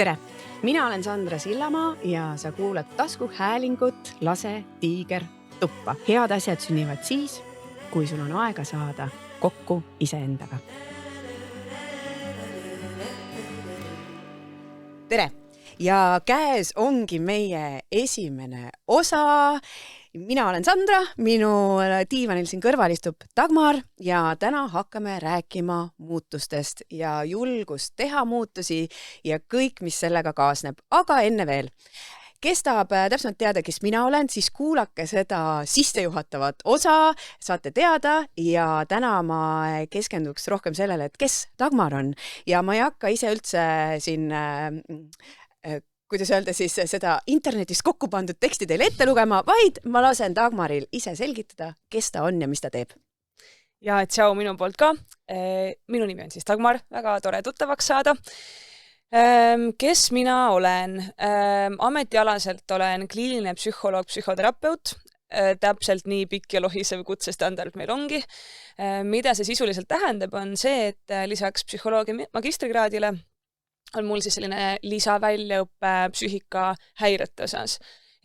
Tere! Mina olen Sandra Sillamaa ja sa kuulad taskuhäälingut Lase tiiger tuppa. Head asjad sünnivad siis, kui sul on aega saada kokku iseendaga. Tere! Ja käes ongi meie esimene osa. Mina olen Sandra, minu diivanil siin kõrval istub Dagmar ja täna hakkame rääkima muutustest ja julgust teha muutusi ja kõik, mis sellega kaasneb. Aga enne veel, kes tahab täpselt teada, kes mina olen, siis kuulake seda sissejuhatavat osa, saate teada ja täna ma keskenduks rohkem sellele, et kes Dagmar on. Ja ma ei hakka ise üldse siin kuidas öelda siis seda internetis kokku pandud teksti teile ette lugema, vaid ma lasen Dagmaril ise selgitada, kes ta on ja mis ta teeb. Ja tšau minu poolt ka. Minu nimi on siis Dagmar, väga tore tuttavaks saada. Kes mina olen? Ametialaselt olen kliiniline psühholoog, psühhoterapeut. Täpselt nii pikk ja lohisev kutsestandard meil ongi. Mida see sisuliselt tähendab, on see, et lisaks psühholoogia magistrikraadile on mul siis selline lisaväljaõppe psüühika häirete osas.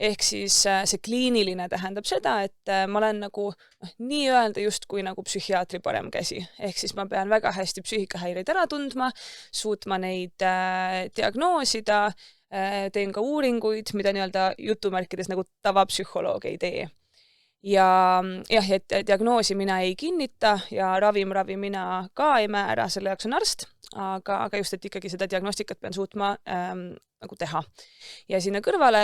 Ehk siis see kliiniline tähendab seda, et ma olen nagu nii öelda just kui nagu psühhiaatri parem käsi. Ehk siis ma pean väga hästi psüühikahäireid ära tundma, suutma neid diagnoosida, teen ka uuringuid, mida nii-öelda jutumärkides nagu tavapsühholoog ei tee. Ja et diagnoosi mina ei kinnita ja ravi mina ka ei määra, selle jaoks on arst, aga just, et ikkagi seda diagnostikat pean suutma nagu teha. Ja sinna kõrvale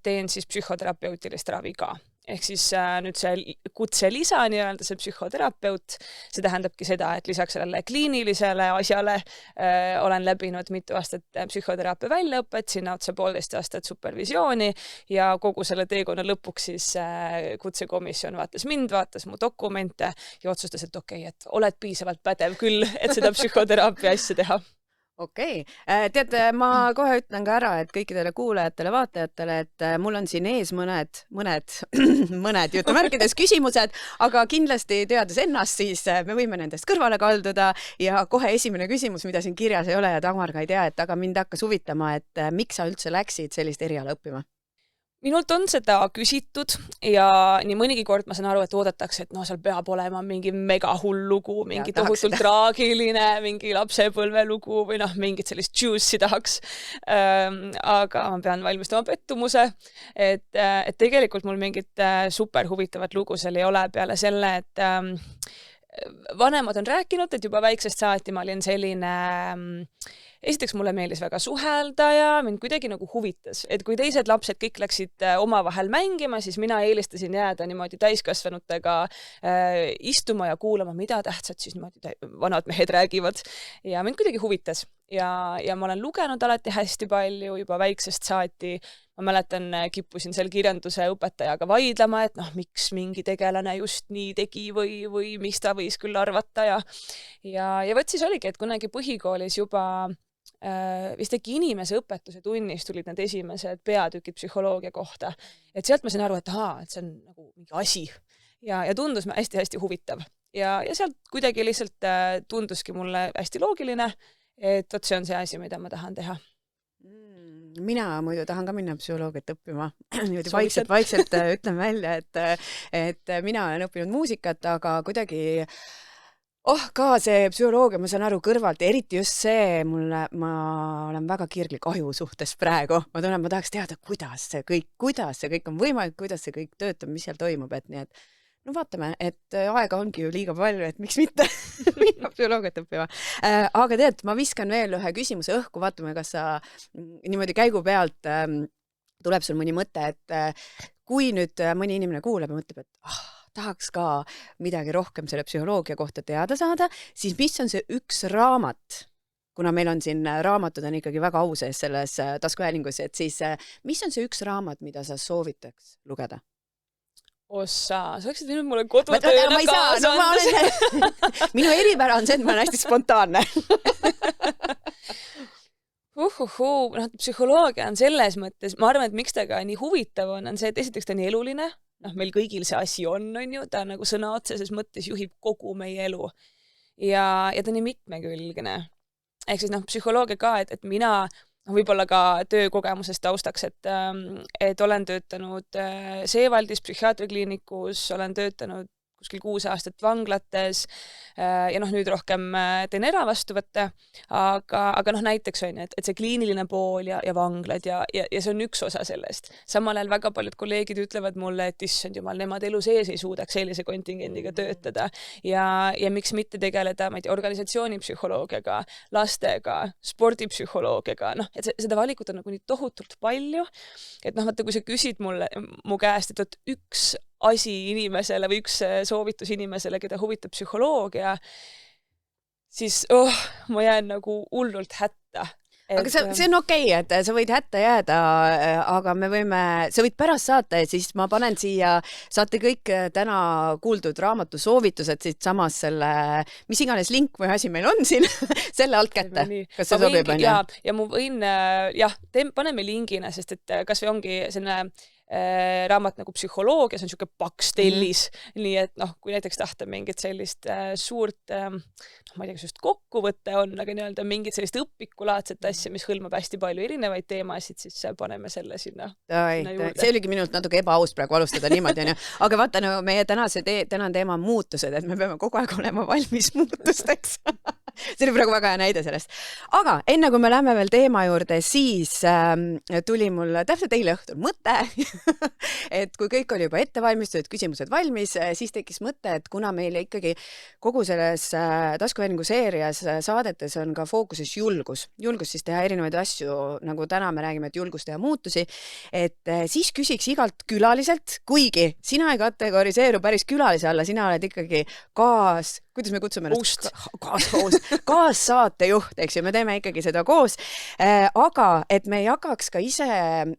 teen siis psühhoterapeutilist ravi ka. Ehk siis nüüd see kutse lisa, nii-öelda see psühhoterapeut, see tähendabki seda, et lisaks sellele kliinilisele asjale olen läbinud mitu aastat psühhoteraapia väljaõpet, sinna otsa 1,5 aastat supervisiooni ja kogu selle teekonna lõpuks siis kutsekomisjon vaatas mind, vaatas mu dokumente ja otsustas, et okei, et oled piisavalt pädev küll, et seda psühhoteraapia asja teha. Okei. Tead, ma kohe ütlen ka ära, et kõikidele kuulajatele, vaatajatele, et mul on siin ees mõned jutumärkides küsimused, aga kindlasti teades ennast, siis me võime nendest kõrvale kalduda ja kohe esimene küsimus, mida siin kirjas ei ole ja Dagmar ka ei tea, et aga mind hakkas huvitama, et miks sa üldse läksid sellist eriala õppima? Minult on seda küsitud ja nii mõnigi kord ma saan aru, et oodatakse, et seal peab olema mingi mega hull lugu, mingi tohutult traagiline, mingi lapsepõlve lugu või mingit sellist juice'i tahaks. Aga ma pean valmistama pettumuse, et tegelikult mul mingit super huvitavat lugu seal ei ole peale selle, et vanemad on rääkinud, et juba väiksest saati ma olin selline esiteks mulle meeldis väga suhelda ja mind kuidagi nagu huvitas, et kui teised lapsed kõik läksid omavahel mängima, siis mina eelistasin jääda niimoodi täiskasvanutega istuma ja kuulama, mida tähtsad siis niimoodi vanad mehed räägivad. Ja mind kuidagi huvitas ja ma olen lugenud alati hästi palju juba väiksest saati. Ma mäletan, kippusin seal kirjanduse õpetajaga vaidlema, et miks mingi tegelane just nii tegi või mis ta võis küll arvata. Ja võt siis oligi, et kunagi põhikoolis juba vist äkki inimese õpetuse tunnis tulid need esimesed peatükid psühholoogia kohta. Et sealt ma sain aru, et see on nagu mingi asi ja tundus hästi-hästi huvitav. Ja sealt kuidagi lihtsalt tunduski mulle hästi loogiline, et see on see asi, mida ma tahan teha. Mina muidu tahan ka minna psühholoogiat õppima. Vaikselt ütlen välja, et mina olen õppinud muusikat, aga kuidagi ka see psühholoogia, ma saan aru kõrvalt, eriti just see, ma olen väga kirglik aju suhtes praegu. Ma tunnen, ma tahaks teada, kuidas see kõik on võimalik, kuidas see kõik töötab, mis seal toimub, et nii, et vaatame, et aega ongi ju liiga palju, et miks mitte minna psühholoogiat õppima. Aga tead, ma viskan veel ühe küsimuse õhku, vaatame, kas sa niimoodi käigu pealt tuleb sul mõni mõte, et kui nüüd mõni inimene kuuleb ja mõtleb, et tahaks ka midagi rohkem selle psühholoogia kohta teada saada, siis mis on see üks raamat, kuna meil on siin raamatud on ikkagi väga au sees selles taskuhäälingus, et siis mis on see üks raamat, mida sa soovitaks lugeda? Sa oleksid võinud mulle kodutööna kaasa anda. Minu eripära on see, et ma olen hästi spontaanne. Psühholoogia on selles mõttes, ma arvan, et miks ta ka nii huvitav on see, et esiteks ta on eluline, meil kõigil see asi on ju, ta nagu sõna otseses mõttes juhib kogu meie elu. Ja ta on nii mitmekülgne. Ehk siis psühholoogia ka, et mina võib-olla ka töökogemusest taustaks, et olen töötanud Seewaldis psühhiaatrikliinikus, olen töötanud kuskil 6 aastat vanglates ja nüüd rohkem teen eravastuvõtte, aga näiteks on, et see kliiniline pool ja vanglad ja see on üks osa sellest. Samal ajal väga paljud kolleegid ütlevad mulle, et issand jumal, nemad elu sees ei suudaks sellise kontingendiga töötada ja miks mitte tegeleda, ma ei tea, organisatsioonipsühholoogiaga, lastega, spordipsühholoogiaga, et seda valikut on nagu nii tohutult palju, et vaata, kui sa küsid mu käest, et üks asi inimesele või üks soovitus inimesele, keda huvitab psühholoogia, siis ma jään nagu hullult hätta. Aga see on okei, et sa võid hätta jääda, aga sa võid pärast saata ja siis ma panen siia, saate kõik täna kuuldud raamatu soovitused siit samas selle, mis iganes link või asi meil on siin, selle alt kätte. Kas see sobib? Ja ma võin, paneme lingina, sest et kas või ongi selline raamat nagu psühholoogia, see on niisugune paks tellis, nii et kui näiteks tahta mingit sellist suurt, ma ei tea, kas just kokkuvõte on, aga nii-öelda mingit sellist õpikulaadset asja, mis hõlmab hästi palju erinevaid teemasid, siis paneme selle sinna juurde. See oligi minult natuke ebaaust praegu alustada niimoodi, on ju. Aga vaata, meie tänane teema on muutused, et me peame kogu aeg olema valmis muutusteks. See oli praegu väga hea näide sellest. Aga enne kui me lähme veel teema juurde, siis tuli mul täpselt eile õhtul mõte, et kui kõik oli juba ettevalmistatud, küsimused valmis, siis tekkis mõte, et kuna meil ikkagi kogu selles taskuväringu seerias saadetes on ka fookuses julgus siis teha erinevaid asju, nagu täna me räägime, et julgus teha muutusi, et siis küsiks igalt külaliselt, kuigi sina ei kategoriseeru päris külalise alla, sina oled ikkagi kuidas me kutsume ennast? Kaassaatejuht, eks ju, me teeme ikkagi seda koos, aga et me jagaks ka ise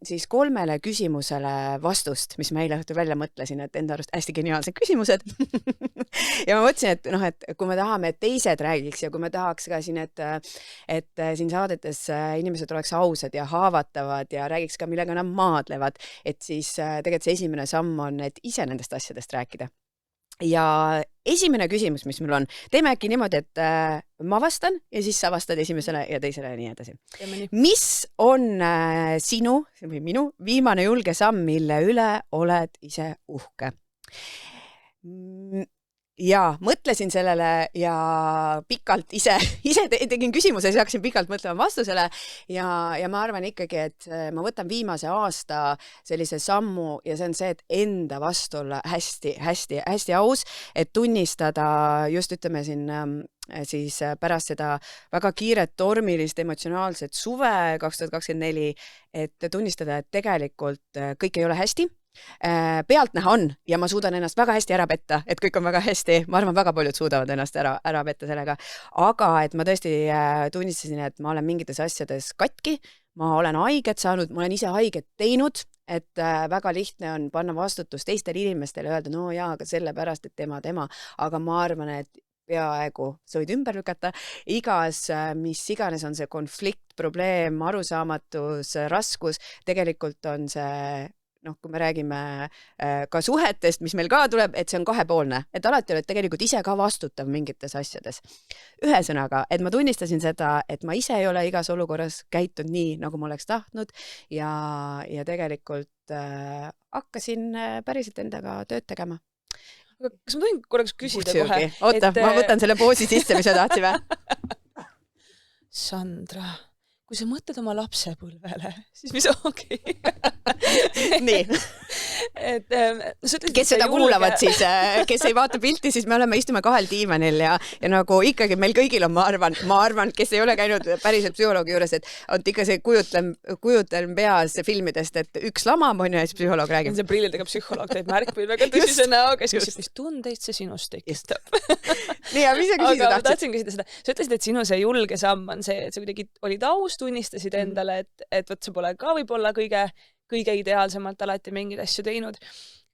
siis 3 küsimusele vastust, mis ma eile õhtul välja mõtlesin, et enda arust hästi geniaalsed küsimused. Ja ma mõtlesin, et kui me tahame, et teised räägiks ja kui me tahaks ka siin, et siin saadetes inimesed oleks ausad ja haavatavad ja räägiks ka, millega nad maadlevad, et siis tegelikult see esimene samm on, et ise nendest asjadest rääkida. Ja esimene küsimus, mis mul on, teeme äkki niimoodi, et ma vastan ja siis sa vastad esimesele ja teisele ja nii edasi. Mis on sinu või minu viimane julge samm, mille üle oled ise uhke? Ja mõtlesin sellele ja pikalt ise tegin küsimuse, siis hakkasin pikalt mõtlema vastusele ja ma arvan ikkagi, et ma võtan viimase aasta sellise sammu ja see on see, et enda vastu olla hästi aus, et tunnistada just ütleme siin siis pärast seda väga kiiret tormilist emotsionaalset suve 2024, et tunnistada, et tegelikult kõik ei ole hästi. Pealtnäha on ja ma suudan ennast väga hästi ära petta, et kõik on väga hästi, ma arvan, väga paljud suudavad ennast ära petta sellega, aga et ma tõesti tunnistasin, et ma olen mingites asjades katki, ma olen haiget saanud, ma olen ise haiget teinud, et väga lihtne on panna vastutus teistele inimestele ja öelda, no jaa, aga sellepärast, et tema, aga ma arvan, et peaaegu sa võid ümber lükata, mis iganes on see konflikt, probleem, arusaamatus, raskus, tegelikult on see kui me räägime ka suhetest, mis meil ka tuleb, et see on kahepoolne, et alati oled tegelikult ise ka vastutav mingites asjades. Ühesõnaga, et ma tunnistasin seda, et ma ise ei ole igas olukorras käitunud nii, nagu ma oleks tahtnud ja tegelikult hakkasin päriselt endaga tööd tegema. Kas ma tohin korraks küsida kohe? Oota, ma võtan selle poosi sisse, mis sa tahtsime. Sandra, kui sa mõtled oma lapsepõlvele, siis mis ongi? Nii. Kes seda kuulavad siis, kes ei vaata pilti, siis me istume 2 diivanil ja nagu ikkagi meil kõigil on, ma arvan, kes ei ole käinud päriselt psühholoogi juures, et on ikka see kujutlen peas filmidest, et üks lamam on ja siis psühholoog räägib. See prillidega psühholoog teeb märkmeid väga tõsise näoga, mis tundeid see sinust tekitab. Nii, ja mis sa küsida tahtsid? Aga tahtsin küsida seda. Sa ütlesid, et sinu see julge samm on see, et sa kuidagi olid aus, tunnistasid endale, et võt sa pole ka võib-olla kõige ideaalsemalt alati mingeid asju teinud.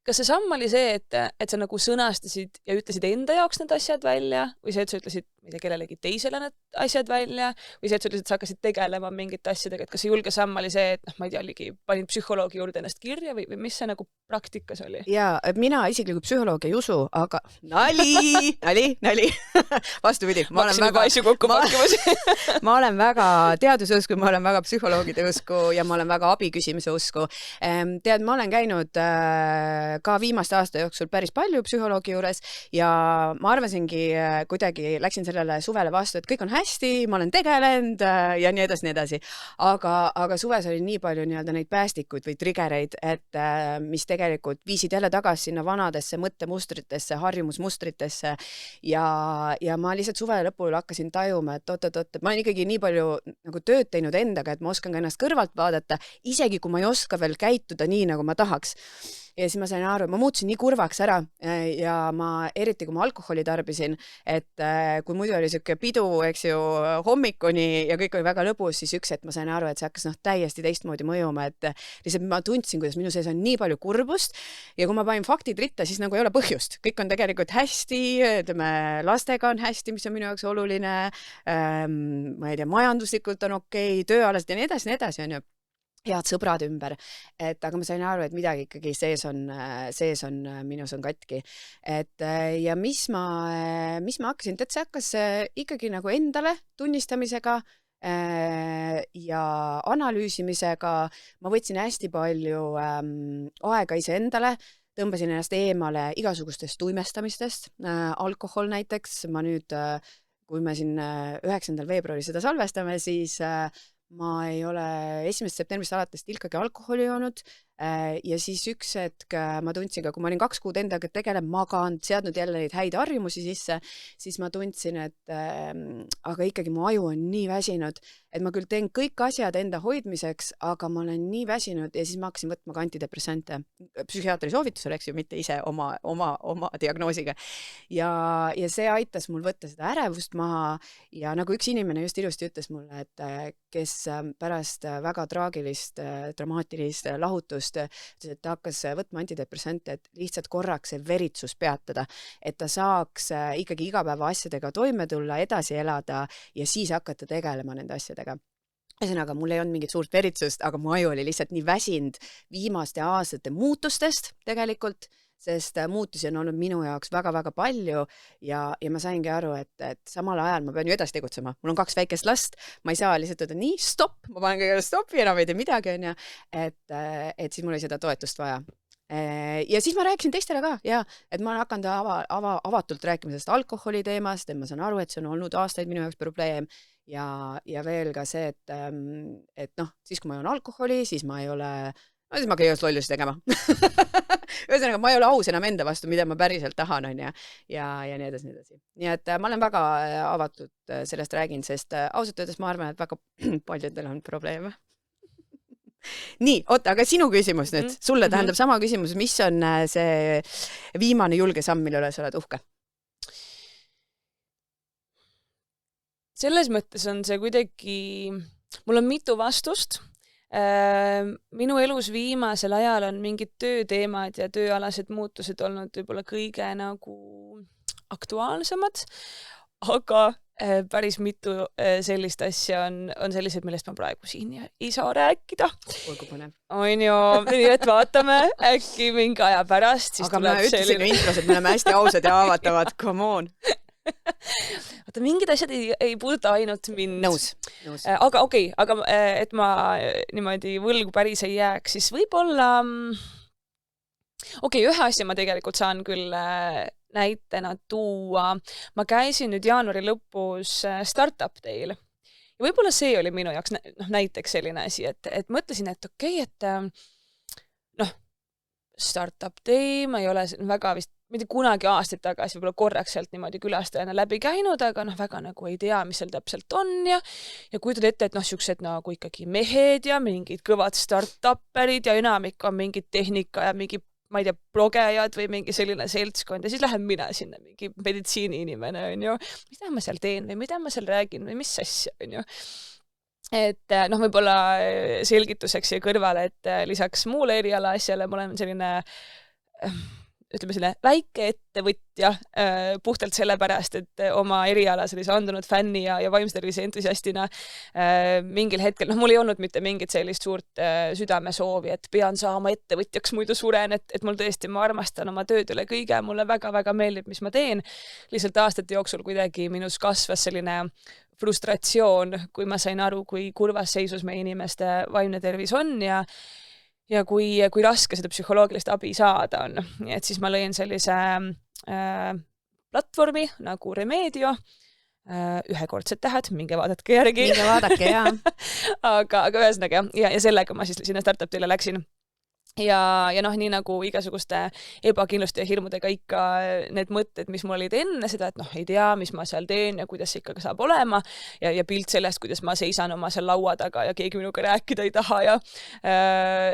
Kas see samm oli see, et sa nagu sõnastasid ja ütlesid enda jaoks need asjad välja või see, et sa ütlesid kellelegi teisele need asjad välja või see, et sa ütlesid, et sa hakkasid tegelema mingite asjadega, et kas see julge samm oli see, et ma ei tea, panin psühholoogi juurde ennast kirja või mis see nagu praktikas oli? Ja mina isiklikult psühholoogi ei usu, aga nali. Vastupidi. Ma hakkasin juba asju kokku pakkimas. Ma olen väga teaduse usku, ma olen väga psühholoogide usku ja ma olen väga abi küsimise usku. Tead, ma olen käinud ka viimaste aasta jooksul päris palju psühholoogi juures ja ma arvasingi kuidagi, läksin sellele suvele vastu, et kõik on hästi, ma olen tegelenud ja nii edasi. Aga suves oli nii palju nii-öelda neid päästikuid või triggereid, et mis tegelikult viisid jälle tagasi sinna vanadesse mõttemustritesse, harjumusmustritesse ja ma lihtsalt suve lõpul hakkasin tajuma, et oot, ma olen ikkagi nii palju nagu tööd teinud endaga, et ma oskan ka ennast kõrvalt vaadata, isegi kui ma ei oska veel käituda nii, nagu ma tahaks. Ja siis ma sain aru, et ma muutusin nii kurvaks ära ja ma eriti, kui ma alkoholi tarbisin, et kui muidu oli siuke pidu, eks ju, hommikuni ja kõik oli väga lõbus, siis üks hetk ma sain aru, et see hakkas täiesti teistmoodi mõjuma, et lihtsalt ma tundsin, kuidas minu sees on nii palju kurbust ja kui ma panin faktid ritta, siis nagu ei ole põhjust. Kõik on tegelikult hästi, ütleme, lastega on hästi, mis on minu jaoks oluline, ma ei tea, majanduslikult on okei, tööalaselt ja nii edasi, on ju. Head sõbrad ümber, aga ma sain aru, et midagi ikkagi sees on minus on katki. Ja mis ma hakkasin, see hakkas ikkagi nagu endale tunnistamisega ja analüüsimisega. Ma võtsin hästi palju aega iseendale, tõmbasin ennast eemale igasugustest tuimestamistest, alkohol näiteks. Ma nüüd, kui me siin 9. veebruari seda salvestame, siis ma ei ole 1. septembrist alates tilkagi alkoholi joonud ja siis üks hetk ma tundsin ka, kui ma olin 2 kuud endaga tegelenud, maganud, seadnud jälle neid häid harjumusi sisse, siis ma tundsin, et aga ikkagi mu aju on nii väsinud, et ma küll teen kõik asjad enda hoidmiseks, aga ma olen nii väsinud ja siis ma hakkasin võtma ka antidepressante psühhiaatri soovitusel, eks ju, mitte ise oma diagnoosiga. Ja see aitas mul võtta seda ärevust maha ja nagu üks inimene just ilusti ütles mulle, et kes pärast väga traagilist, dramaatilist lahutust, et ta hakkas võtma antidepressante, et lihtsalt korraks see veritsus peatada, et ta saaks ikkagi igapäeva asjadega toime tulla, edasi elada ja siis hakata tegelema nende asjadega. Ühesõnaga, mul ei olnud mingit suurt veritsust, aga mu aju oli lihtsalt nii väsinud viimaste aastate muutustest tegelikult, sest muutusi on olnud minu jaoks väga-väga palju ja ma saingi aru, et samal ajal ma pean ju edasi tegutsema. Mul on 2 väikest last, ma ei saa lihtsalt öelda nii, stopp, ma panen kõigele stoppi, enam ei tee midagi, on ja, et siis mul oli seda toetust vaja. Ja siis ma rääkisin teistele ka, et ma olen hakanud avatult rääkima sellest alkoholi teemast, et ma saan aru, et see on olnud aastaid minu jaoks probleem ja veel ka see, et noh, siis kui ma joon alkoholi, siis ma ei ole siis ma kõigest lollusi tegema. Ühesõnaga, ma ei ole aus enam enda vastu, mida ma päriselt tahan, on ja nii edasi. Nii et ma olen väga avatud sellest räägin, sest ausalt öeldes ma arvan, et väga paljudel on probleeme. Nii, oota, aga sinu küsimus nüüd. Sulle tähendab sama küsimus, mis on see viimane julge samm, mille üle sa oled uhke? Selles mõttes on see kuidagi, mul on mitu vastust. Minu elus viimasel ajal on mingid tööteemad ja tööalased muutused olnud võib-olla kõige nagu aktuaalsemad, aga päris mitu sellist asja on sellised, millest ma praegu siin ei saa rääkida. On ju, nii et vaatame äkki mingi aja pärast. Aga me ütlesin ju intros, et me oleme hästi ausad ja avatavad, come on. Vaata, mingid asjad ei puuduta ainult mind. Nõus. Aga okei, aga et ma niimoodi võlgu päris ei jääks, siis võib-olla ühe asja ma tegelikult saan küll näitena tuua. Ma käisin nüüd jaanuari lõpus Startup Day'l. Ja võib-olla see oli minu jaoks näiteks selline asi, et mõtlesin, et et Startup Day, ma ei ole väga vist mitte kunagi aastaid tagasi võib-olla korraks sealt niimoodi külastajana läbi käinud, aga väga nagu ei tea, mis seal täpselt on ja kujutad ette, et siuksed nagu ikkagi mehed ja mingid kõvad startupperid ja enamik on mingid tehnika ja mingi, ma ei tea, blogejad või mingi selline seltskond ja siis lähen mina sinna mingi meditsiini inimene, on ju, mida ma seal teen või mida ma seal räägin või mis asja, on ju. Et võib-olla selgituseks ja kõrvale, et lisaks muule eriala asjale ma olen selline ütleme selle väike ettevõtja puhtalt sellepärast, et oma eriala sellise andunud fänni ja vaimse tervise entusiastina mingil hetkel, mul ei olnud mitte mingit sellist suurt südamesoovi, et pean saama ettevõtjaks, muidu suren, et mul tõesti, ma armastan oma tööd üle kõige, mulle väga-väga meeldib, mis ma teen. Lihtsalt aastate jooksul kuidagi minus kasvas selline frustratsioon, kui ma sain aru, kui kurvas seisus meie inimeste vaimne tervis on ja kui raske seda psühholoogilist abi saada on. Et siis ma lõin sellise platvormi nagu Remedio, ühekordsed tähed, minge vaadake järgi. Minge vaadake, jaa. aga ühesõnaga, ja sellega ma siis sinna startup-tile läksin. Ja nii nagu igasuguste ebakindluste ja hirmudega ikka need mõtted, mis mul olid enne seda, et ei tea, mis ma seal teen ja kuidas see ikkagi saab olema ja pilt sellest, kuidas ma seisan oma seal laua taga ja keegi minuga rääkida ei taha ja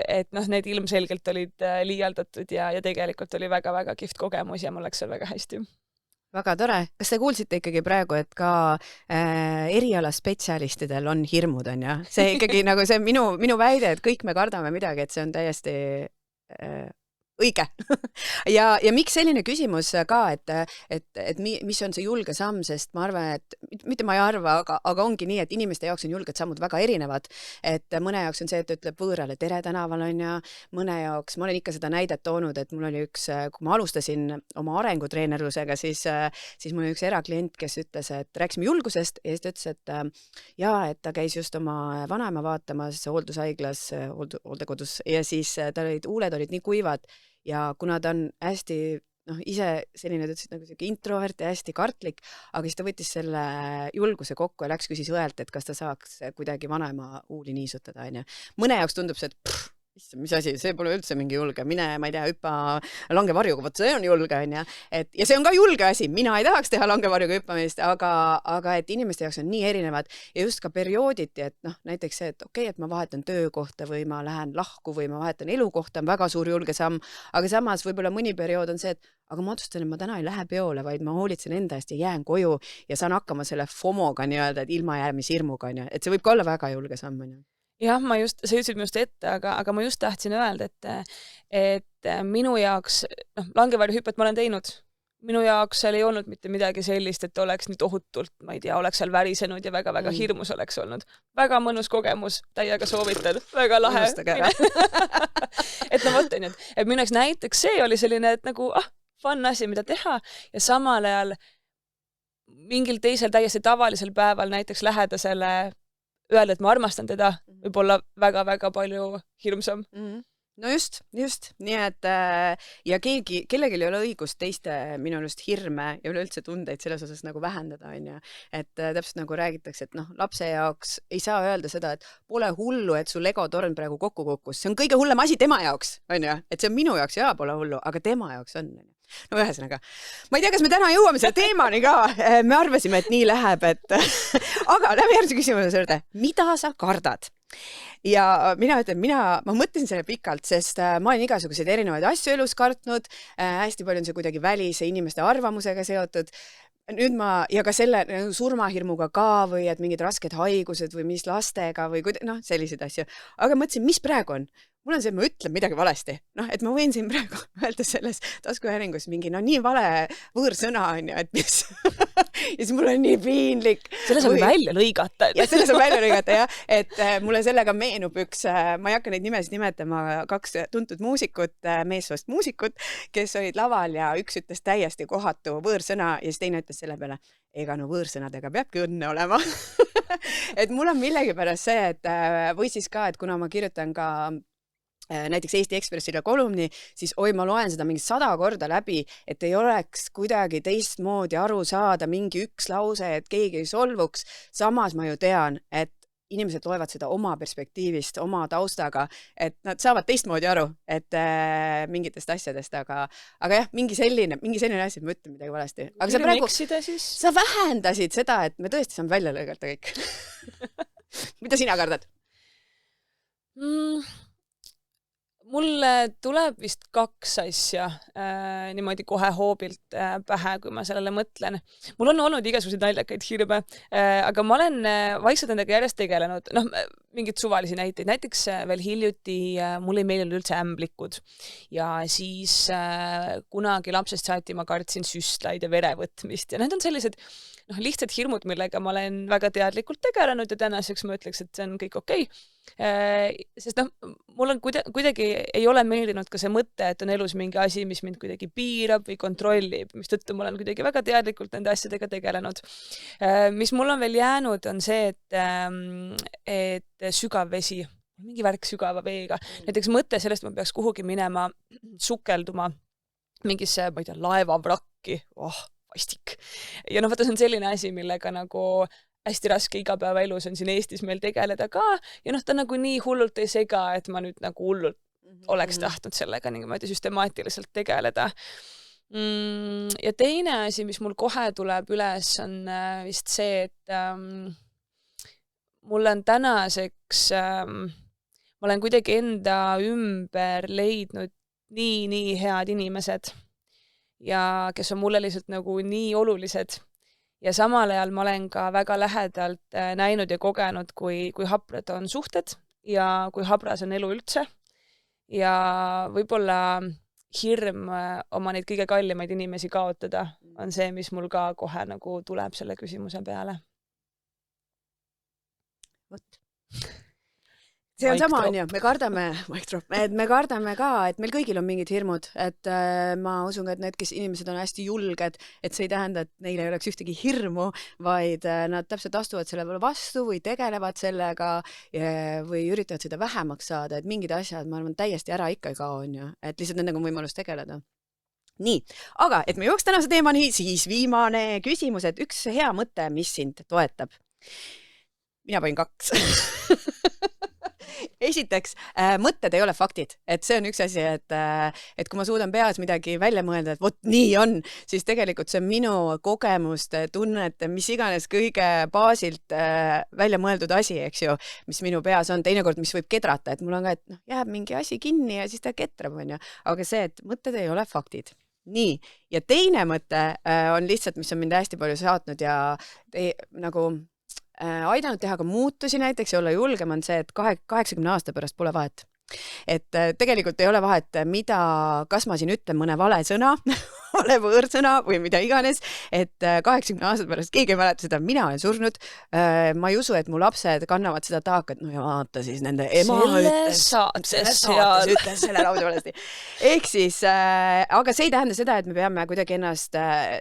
et need ilmselgelt olid liialdatud ja tegelikult oli väga-väga kihvt kogemus ja mul läks seal väga hästi. Väga tore. Kas te kuulsite ikkagi praegu, et ka erialaspetsialistidel on hirmud, on ja? See ikkagi nagu see minu väide, et kõik me kardame midagi, et see on täiesti õige. ja miks selline küsimus ka, et mis on see julge samm, sest ma arvan, et mitte ma ei arva, aga ongi nii, et inimeste jaoks on julged sammud väga erinevad. Et mõne jaoks on see, et ütleb võõrale tere tänaval on ja mõne jaoks, ma olen ikka seda näidet toonud, et mul oli kui ma alustasin oma arengutreenerlusega, siis mul oli üks eraklient, kes ütles, et rääkisime julgusest ja siis ta ütles, et ta käis just oma vanaema vaatamas hooldushaiglas, hooldekodus ja siis huuled olid nii kuivad. Ja kuna ta on hästi, ise selline, ta ütles, nagu introvert ja hästi kartlik, aga siis ta võttis selle julguse kokku ja läks küsis õelt, et kas ta saaks kuidagi vanaema huuli niisutada. Mõne jaoks tundub see, et mis asi, see pole üldse mingi julge, mine, ma ei tea, hüppa langevarjuga, võt see on julge, on ja. Ja see on ka julge asi, mina ei tahaks teha langevarjuga hüppamist, aga et inimeste jaoks on nii erinevad ja just ka periooditi, et näiteks see, et okei, et ma vahetan töökohta või ma lähen lahku või ma vahetan elukohta, on väga suur julge samm, aga samas võib-olla mõni periood on see, et aga ma otsustan, et ma täna ei lähe peole, vaid ma hoolitsen enda eest ja jään koju ja saan hakkama selle FOMO-ga nii-öelda, et ilmajäämishirmuga, et see võib ka olla väga julge samm. Jah, sa ütlesid minust ette, aga ma just tahtsin öelda, et minu jaoks, langevarjuhüppet ma olen teinud. Minu jaoks seal ei olnud mitte midagi sellist, et oleks nii tohutult, ma ei tea, oleks seal värisenud ja väga-väga hirmus oleks olnud. Väga mõnus kogemus, täiega soovitan, väga lahe. Et mõtlen, et minu jaoks näiteks see oli selline, et nagu, fun asi, mida teha ja samal ajal mingil teisel täiesti tavalisel päeval näiteks lähedasele öelda, et ma armastan teda, võib olla väga-väga palju hirmsam. No just. Nii et ja kellelgi ei ole õigust teiste minu arust hirme ja üleüldse tundeid selles osas nagu vähendada, on ja. Et täpselt nagu räägitakse, et lapse jaoks ei saa öelda seda, et pole hullu, et su legotorn praegu kokku kukkus. See on kõige hullem asi tema jaoks, on ja. Et see on minu jaoks ja pole hullu, aga tema jaoks on. No ühesõnaga, ma ei tea, kas me täna jõuame selle teemani ka. Me arvasime, et nii läheb, aga lähme järgmise küsimuse juurde. Mida sa kardad? Ja mina ütlen, ma mõtlesin selle pikalt, sest ma olen igasuguseid erinevaid asju elus kartnud. Hästi palju on see kuidagi välise inimeste arvamusega seotud. Nüüd ja ka selle surmahirmuga ka või et mingid rasked haigused või mis lastega või selliseid asju. Aga mõtlesin, mis praegu on? Mul on see, et ma ütlen midagi valesti. Et ma võin siin praegu öelda selles taskuhäälingus mingi, nii vale võõrsõna on ju, et mis. Ja siis mul on nii piinlik. Selle saab välja lõigata. Ja selle saab välja lõigata, jah. Et mulle sellega meenub üks, ma ei hakka neid nimesid nimetama, 2 tuntud muusikut, meessoost muusikut, kes olid laval ja üks ütles täiesti kohatu võõrsõna ja siis teine ütles selle peale, ega võõrsõnadega peabki õnne olema. Et mul on millegipärast see, et või siis ka, et kuna ma kirjutan ka näiteks Eesti Ekspressile kolumni, siis ma loen seda mingi 100 korda läbi, et ei oleks kuidagi teistmoodi aru saada mingi üks lause, et keegi ei solvuks. Samas ma ju tean, et inimesed loevad seda oma perspektiivist, oma taustaga, et nad saavad teistmoodi aru, et mingitest asjadest, aga jah, mingi selline asi, ma ütlen midagi valesti. Aga sa praegu, sa vähendasid seda, et me tõesti saame välja lõigata kõik. Mida sina kardad? Mulle tuleb vist 2 asja niimoodi kohe hoobilt pähe, kui ma sellele mõtlen. Mul on olnud igasuguseid naljakaid hirme, aga ma olen vaikselt nendega järjest tegelenud. mingid suvalisi näiteid. Näiteks veel hiljuti mulle ei meeldinud üldse ämblikud ja siis kunagi lapsest saati ma kartsin süstlaid ja verevõtmist ja need on sellised lihtsad hirmud, millega ma olen väga teadlikult tegelenud ja tänaseks ma ütleks, et see on kõik okei. Sest mul on kuidagi ei ole meeldinud ka see mõte, et on elus mingi asi, mis mind kuidagi piirab või kontrollib, mis tõttu ma olen kuidagi väga teadlikult nende asjadega tegelenud. Mis mul on veel jäänud, on see, et sügav vesi, mingi värk sügava veega. Näiteks mõte sellest, ma peaks kuhugi minema, sukelduma mingisse, ma ei tea, laevavrakki, vastik. Ja vaata, see on selline asi, millega nagu hästi raske igapäevaelus on siin Eestis meil tegeleda ka ja ta nagu nii hullult ei sega, et ma nüüd nagu hullult oleks tahtnud sellega niimoodi süstemaatiliselt tegeleda. Ja teine asi, mis mul kohe tuleb üles, on vist see, et mul on tänaseks, ma olen kuidagi enda ümber leidnud nii head inimesed ja kes on mulle lihtsalt nagu nii olulised. Ja samal ajal ma olen ka väga lähedalt näinud ja kogenud, kui haprad on suhted ja kui habras on elu üldse. Ja võib-olla hirm oma neid kõige kallimaid inimesi kaotada on see, mis mul ka kohe nagu tuleb selle küsimuse peale. Vot. See on sama, on ju, me kardame ka, et meil kõigil on mingid hirmud, et ma usun, et need, kes inimesed on hästi julged, et see ei tähenda, et neil ei oleks ühtegi hirmu, vaid nad täpselt astuvad selle vastu või tegelevad sellega või üritavad seda vähemaks saada, et mingid asjad, ma arvan, täiesti ära ikka ei kao, on ju, et lihtsalt nendega on võimalus tegeleda. Nii, aga et me jooks tänase teemani, siis viimane küsimus, et üks hea mõte, mis sind toetab. Mina panin 2. Esiteks, mõtted ei ole faktid, et see on üks asi, et kui ma suudan peas midagi välja mõelda, et vot nii on, siis tegelikult see on minu kogemuste, tunnete, mis iganes kõige baasilt välja mõeldud asi, eks ju, mis minu peas on, teinekord, mis võib kedrata, et mul on ka, et jääb mingi asi kinni ja siis ta ketrab, on ju, aga see, et mõtted ei ole faktid. Nii, ja teine mõte on lihtsalt, mis on mind hästi palju saatnud ja nagu aidanud teha ka muutusi näiteks ja olla julgem on see, et 80 aasta pärast pole vahet. Et tegelikult ei ole vahet, kas ma siin ütlen mõne vale sõna, vale võõrsõna või mida iganes, et 80 aastat pärast keegi ei mäleta seda, mina olen surnud. Ma ei usu, et mu lapsed kannavad seda taaka, et no ja vaata siis nende ema ütles selle laude valesti. Ehk siis, aga see ei tähenda seda, et me peame kuidagi ennast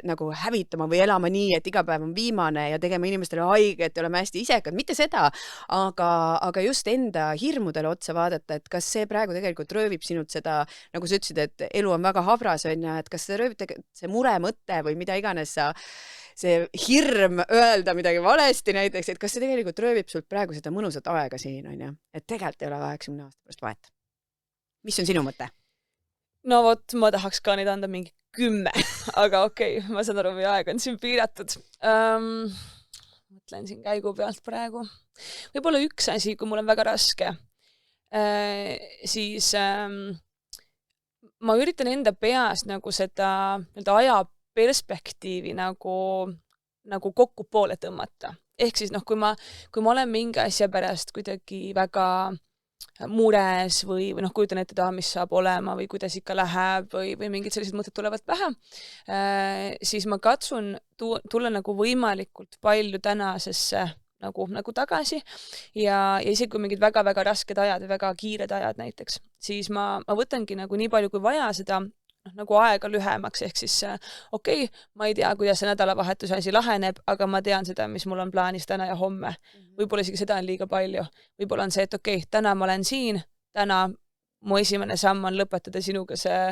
nagu hävitama või elama nii, et iga päev on viimane ja tegema inimestele haiget ja oleme hästi isekad, mitte seda, aga just enda hirmudele otsa vaadata, et kas see praegu tegelikult röövib sinult seda, nagu sa ütlesid, et elu on väga habras, on ja, et kas see röövib see muremõte või mida iganes see hirm öelda midagi valesti näiteks, et kas see tegelikult röövib sult praegu seda mõnusat aega siin, on ja, et tegelikult ei ole 80 aasta pärast vahet. Mis on sinu mõte? No vot, ma tahaks ka neid anda mingi 10, aga okei, ma saan aru, või aeg on siin piiratud. Mõtlen siin käigu pealt praegu. Võib-olla üks asi, kui mul on väga raske, siis ma üritan enda peas nagu seda aja perspektiivi nagu kokku poole tõmmata. Ehk siis kui ma olen mingi asja pärast kuidagi väga mures või kujutan ette taha, mis saab olema või kuidas ikka läheb või mingid sellised mõtted tulevad pähe, siis ma katsun tulla nagu võimalikult palju tänasesse nagu tagasi ja isegi kui mingid väga-väga rasked ajad või väga kiired ajad näiteks, siis ma võtangi nagu nii palju kui vaja seda nagu aega lühemaks, ehk siis okei, ma ei tea, kuidas see nädalavahetuse asi laheneb, aga ma tean seda, mis mul on plaanis täna ja homme. Võib-olla isegi seda on liiga palju. Võib-olla on see, et okei, täna ma olen siin, täna mu esimene samm on lõpetada sinuga see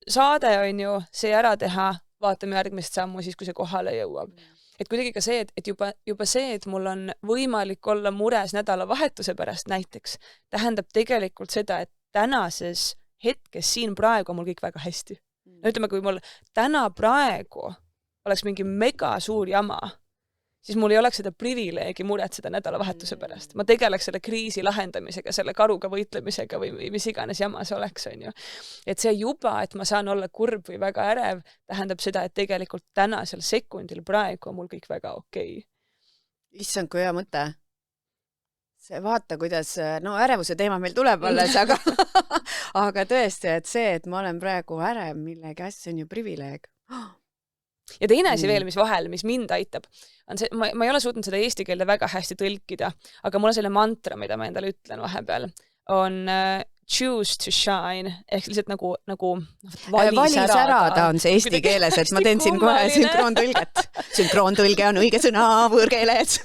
saade, on ju, see ära teha, vaatame järgmist sammu siis, kui see kohale jõuab. Et kuidagi ka see, et juba see, et mul on võimalik olla mures nädalavahetuse pärast näiteks, tähendab tegelikult seda, et tänases hetkes siin praegu on mul kõik väga hästi. No ütleme, kui mul täna praegu oleks mingi mega suur jama, siis mul ei oleks seda privileegi muretseda nädalavahetuse pärast. Ma tegeleks selle kriisi lahendamisega, selle karuga võitlemisega või mis iganes jama see oleks, on ju. Et see juba, et ma saan olla kurb või väga ärev, tähendab seda, et tegelikult tänasel sekundil praegu on mul kõik väga okei. Issand, kui hea mõte. vaata, kuidas, no ärevuse teema meil tuleb alles, aga tõesti, et see, et ma olen praegu ärev millegi asja, see on ju privileeg. Ja teine asi veel, mis vahel, mis mind aitab, on see, ma ei ole suutnud seda eesti keelde väga hästi tõlkida, aga mul on selle mantra, mida ma endale ütlen vahepeal, on choose to shine, ehk lihtsalt nagu vali särada on see eesti keeles, et ma teen siin kohe sünkroontõlget. Sünkroontõlge on õige sõna võõrkeeles.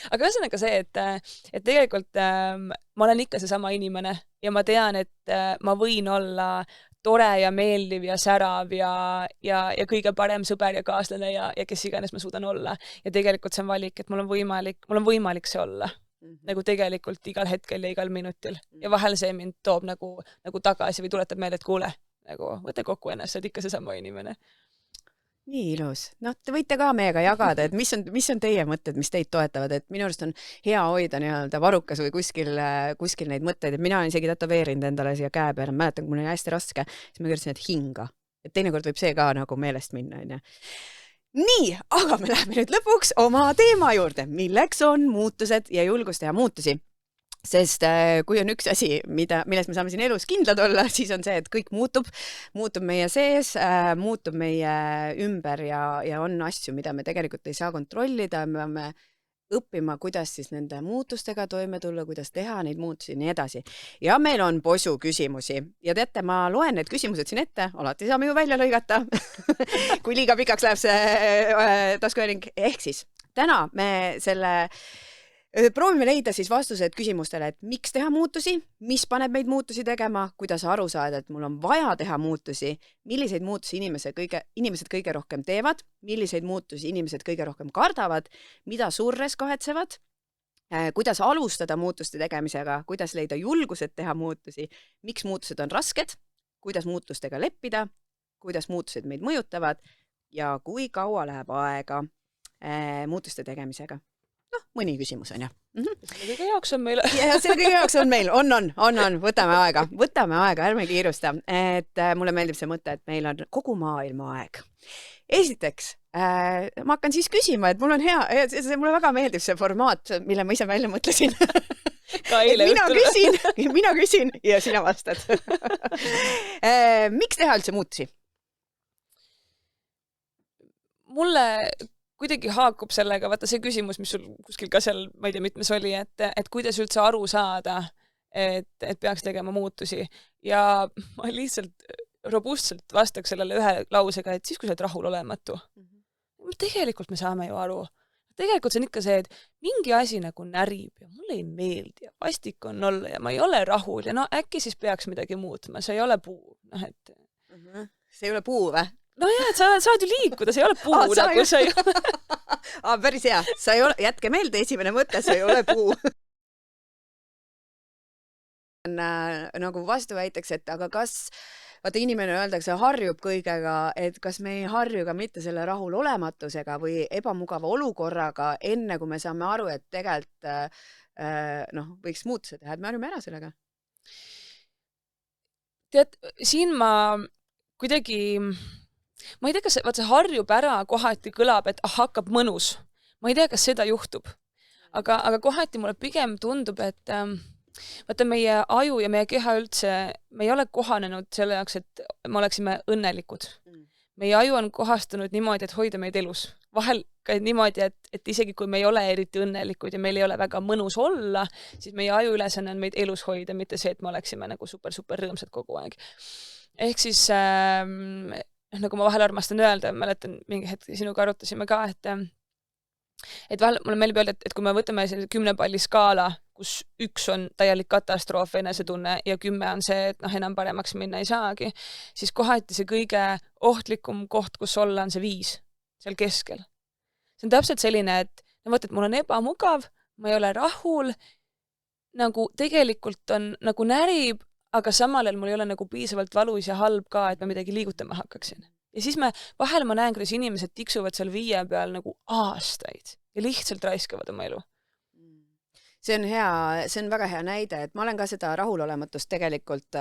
Aga ühesõnaga see, et tegelikult ma olen ikka seesama inimene ja ma tean, et ma võin olla tore ja meeldiv ja särav ja kõige parem sõber ja kaaslane ja kes iganes ma suudan olla. Ja tegelikult see on valik, et mul on võimalik see olla. Nagu tegelikult igal hetkel ja igal minutil. Ja vahel see mind toob nagu tagasi või tuletab meelde, et kuule, nagu võta kokku ennast, sa oled ikka seesama inimene. Nii ilus. No, te võite ka meiega jagada, et mis on teie mõtted, mis teid toetavad, et minu arust on hea hoida nii-öelda varukas või kuskil neid mõtteid, et mina olen isegi tätoveerinud endale siia käe peale, mäletan, kui mul oli hästi raske, siis ma kirjutasin, et hinga. Et teinekord võib see ka nagu meelest minna, on. Nii, aga me läheme nüüd lõpuks oma teema juurde, milleks on muutused ja julgus teha muutusi. Sest kui on üks asi, millest me saame siin elus kindlad olla, siis on see, et kõik muutub meie sees, muutub meie ümber ja on asju, mida me tegelikult ei saa kontrollida, me peame õppima, kuidas siis nende muutustega toime tulla, kuidas teha neid muutusi ja nii edasi. Ja meil on posu küsimusi ja teate, ma loen need küsimused siin ette, alati saame ju välja lõigata, kui liiga pikaks läheb see taskuhääling. Ehk siis täna me proovime leida siis vastused küsimustele, et miks teha muutusi, mis paneb meid muutusi tegema, kuidas aru saada, et mul on vaja teha muutusi, milliseid muutusi inimesed kõige rohkem teevad, milliseid muutusi inimesed kõige rohkem kardavad, mida surres kahetsevad, kuidas alustada muutuste tegemisega, kuidas leida julgused teha muutusi, miks muutused on rasked, kuidas muutustega leppida, kuidas muutused meid mõjutavad ja kui kaua läheb aega muutuste tegemisega. Noh, mõni küsimus on, jah. Selle kõige jaoks on meil. Ja selle kõige jaoks on meil. On. Võtame aega, ärme kiirusta. Et mulle meeldib see mõte, et meil on kogu maailma aeg. Esiteks, ma hakkan siis küsima, et mul on hea, mulle väga meeldib see formaat, mille ma ise välja mõtlesin. Mina küsin ja sina vastad. Miks teha üldse muutusi? Mulle kuidagi haakub sellega, vaata see küsimus, mis sul kuskil ka seal, ma ei tea, mitmes oli, et kuidas üldse aru saada, et peaks tegema muutusi. Ja ma lihtsalt robustselt vastaks sellele ühe lausega, et siis, kui sa oled rahulolematu. Tegelikult me saame ju aru. Tegelikult see on ikka see, et mingi asi nagu närib ja mulle ei meeldi ja vastik on olla ja ma ei ole rahul ja no äkki siis peaks midagi muutma, see ei ole puu. See ei ole puu või? No jah, et sa saad ju liikuda, see ei ole puu, nagu sa ei ole. Päris hea. Jätke meelde esimene mõte, see ei ole puu. Nagu vastu väiteks, et aga kas, vaata inimene öeldakse, harjub kõigega, et kas me ei harju ka mitte selle rahulolematusega või ebamugava olukorraga, enne kui me saame aru, et tegelikult võiks muutuse teha, et me harjume ära sellega. Tead, siin ma kuidagi... Ma ei tea, kas see harjub ära kohati kõlab, et hakkab mõnus. Ma ei tea, kas seda juhtub. Aga kohati mulle pigem tundub, et vaata meie aju ja meie keha üldse, me ei ole kohanenud selle jaoks, et me oleksime õnnelikud. Meie aju on kohastunud niimoodi, et hoida meid elus. Vahel ka niimoodi, et isegi kui me ei ole eriti õnnelikud ja meil ei ole väga mõnus olla, siis meie aju ülesanne on meid elus hoida, mitte see, et me oleksime nagu super rõõmsad kogu aeg. Ehk siis... nagu ma vahel armastan öelda, mäletan mingi hetk sinuga arutasime ka, et vahel mulle meeldib öelda, et kui me võtame 10 palli skaala, kus 1 on täielik katastroof, enesetunne ja 10 on see, et enam paremaks minna ei saagi, siis kohati see kõige ohtlikum koht, kus olla, on see 5, seal keskel. See on täpselt selline, et mul on ebamugav, ma ei ole rahul, nagu tegelikult on nagu närib, aga samal ajal mul ei ole nagu piisavalt valus ja halb ka, et ma midagi liigutama hakkaksin. Ja siis vahel ma näen, kuidas inimesed tiksuvad seal 5 peal nagu aastaid ja lihtsalt raiskavad oma elu. see on väga hea näide, et ma olen ka seda rahulolematust tegelikult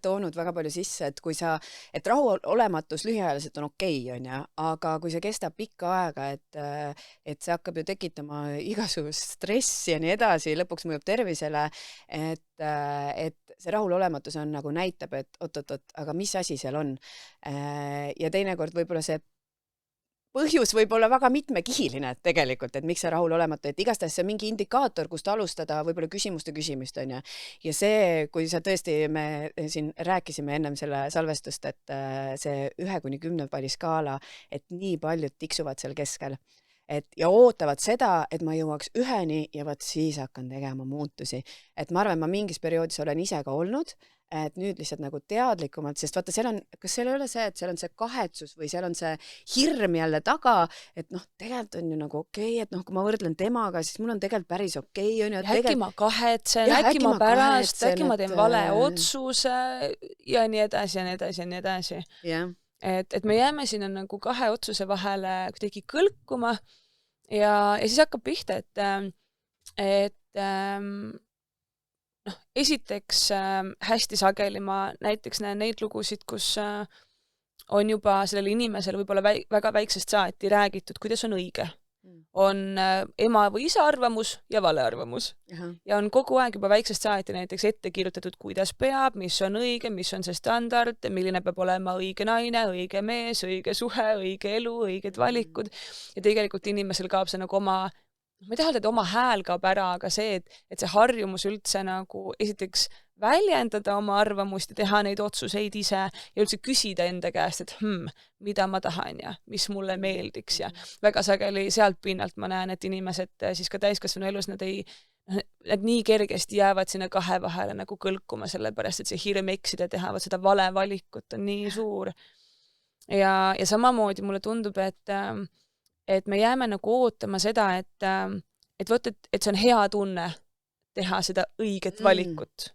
toonud väga palju sisse, et rahulolematus lühiajaliselt on okei, on ju, aga kui see kestab pikka aega, et see hakkab ju tekitama igasugust stressi ja nii edasi, lõpuks mõjub tervisele, et see rahulolematus on nagu näitab, et oot, aga mis asi seal on. Ja teinekord võib-olla see põhjus võib olla väga mitmekihiline tegelikult, et miks see rahulolematu, et igastahes see on mingi indikaator, kust alustada võib-olla küsimuste küsimist, on ju. Ja see, kui sa tõesti, me siin rääkisime ennem selle salvestust, et see 1–10 palli skaala, et nii paljud tiksuvad seal keskel. Ja ootavad seda, et ma jõuaks 1-ni ja vaat siis hakkan tegema muutusi. Et ma arvan, ma mingis perioodis olen ise ka olnud, et nüüd lihtsalt nagu teadlikumalt, sest vaata, kas seal ei ole see, et seal on see kahetsus või seal on see hirm jälle taga, et tegelikult on ju nagu okei, et kui ma võrdlen temaga, siis mul on tegelikult päris okei. On ju, äkki ma kahetsen, äkki ma pärast, äkki ma teen vale otsuse ja nii edasi ja nii edasi ja nii edasi. Yeah. Et me jääme sinna nagu kahe otsuse vahele kuidagi kõlkuma ja siis hakkab pihta, et esiteks hästi sageli ma näiteks näen neid lugusid, kus on juba sellel inimesel võib-olla väga väiksest saati räägitud, kuidas on õige. On ema või isa arvamus ja vale arvamus. Ja on kogu aeg juba väiksest saati näiteks ette kirjutatud, kuidas peab, mis on õige, mis on see standard, milline peab olema õige naine, õige mees, õige suhe, õige elu, õiged valikud. Ja tegelikult inimesel kaob see nagu ma ei taha öelda, et oma hääl kaob ära, aga see, et see harjumus üldse nagu esiteks väljendada oma arvamust ja teha neid otsuseid ise ja üldse küsida enda käest, et mida ma tahan ja mis mulle meeldiks ja väga sageli sealt pinnalt ma näen, et inimesed siis ka täiskasvanu elus, nad nii kergesti jäävad sinna kahe vahele nagu kõlkuma, sellepärast, et see hirm eksida teha, seda vale valikut on nii suur. Ja samamoodi mulle tundub, et me jääme nagu ootama seda, et see on hea tunne teha seda õiget valikut.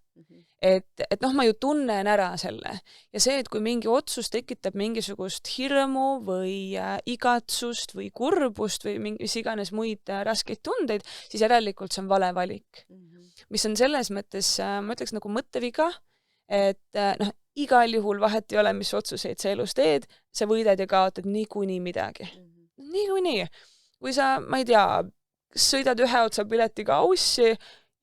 Et ma ju tunnen ära selle. Ja see, et kui mingi otsus tekitab mingisugust hirmu või igatsust või kurbust või mis iganes muid raskeid tundeid, siis järelikult see on vale valik. Mis on selles mõttes, ma ütleks nagu mõtteviga, et igal juhul vahet ei ole, mis otsuseid sa elus teed, sa võidad ja kaotad niikuinii midagi. Niikuinii. Kui sa, ma ei tea, sõidad ühe otsa piletiga aussi,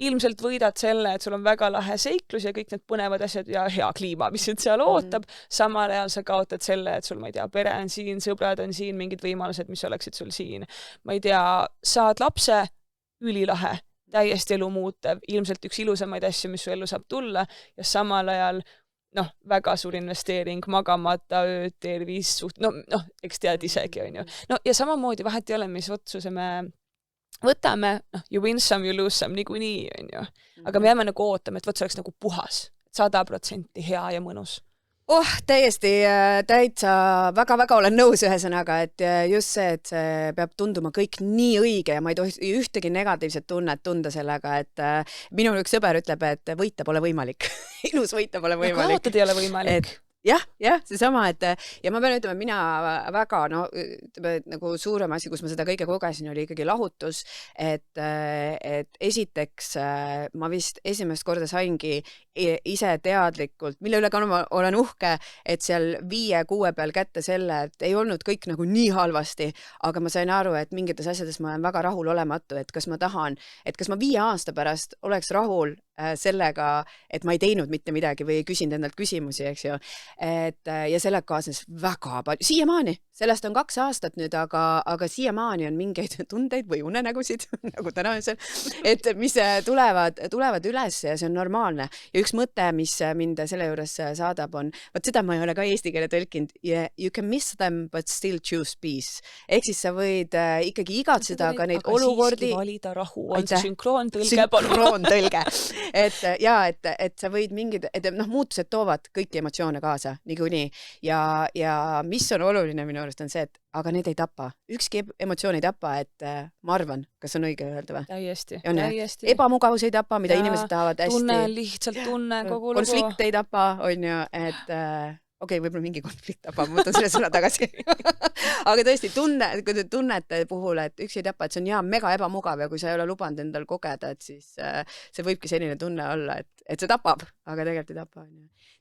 ilmselt võidad selle, et sul on väga lahe seiklus ja kõik need põnevad asjad ja hea kliima, mis sind seal ootab. Samal ajal sa kaotad selle, et sul, ma ei tea, pere on siin, sõbrad on siin, mingid võimalused, mis oleksid sul siin. Ma ei tea, saad lapse, ülilahe, täiesti elu muutev, ilmselt üks ilusamaid asju, mis su ellu saab tulla ja samal ajal väga suur investeering, magamata ööd, tervis, eks tead isegi, on ju. Ja samamoodi vahet ei ole, mis otsuse me võtame, you win some, you lose some, niikuinii, on ju. Aga me jääme nagu ootama, et see oleks nagu puhas, 100% hea ja mõnus. Täiesti täitsa väga-väga olen nõus ühesõnaga, et just see, et see peab tunduma kõik nii õige ja ma ei tohi ühtegi negatiivset tunnet tunda sellega, et minul üks sõber ütleb, et võita pole võimalik. Ilus võita pole võimalik. Kaotada ei ole võimalik. Jah, seesama, et ja ma pean ütlema, mina väga, nagu suurem asi, kus ma seda kõige kogesin, oli ikkagi lahutus, et esiteks ma vist esimest korda saingi ise teadlikult, mille üle ka olen uhke, et seal 5-6 peal kätte selle, et ei olnud kõik nagu nii halvasti, aga ma sain aru, et mingites asjades ma olen väga rahulolematu, et kas ma tahan, et kas ma 5 aasta pärast oleks rahul sellega, et ma ei teinud mitte midagi või ei küsinud endalt küsimusi, eks ju. Ja sellega kaasnes väga palju, siiamaani, sellest on 2 aastat nüüd, aga siiamaani on mingeid tundeid või unenägusid, nagu täna öösel, et mis tulevad üles ja see on normaalne. Ja üks mõte, mis mind selle juures saadab on, seda ma ei ole ka eesti keele tõlkinud, you can miss them but still choose peace. Ehk siis sa võid ikkagi igatseda ka neid olukordi. Aga siiski valida rahu, on see sünkroontõlge. Sünkroontõlge. Et sa võid mingid, muutused toovad kõiki emotsioone kaasa, niikuinii. Ja mis on oluline minu arust on see, et aga need ei tapa. Ükski emotsioon ei tapa, et ma arvan, kas on õige öelda või? Täiesti. Ebamugavus ei tapa, mida inimesed tahavad hästi. Lihtsalt tunne kogu lugu. Konflikt ei tapa, on ju, et okei, võib-olla mingi konflikt tapab, ma võtan selle sõna tagasi. Aga tõesti, kui te tunnete puhul, et üks ei tapa, et see on mega ebamugav ja kui sa ei ole lubanud endal kogeda, et siis see võibki selline tunne olla, et see tapab, aga tegelikult ei tapa.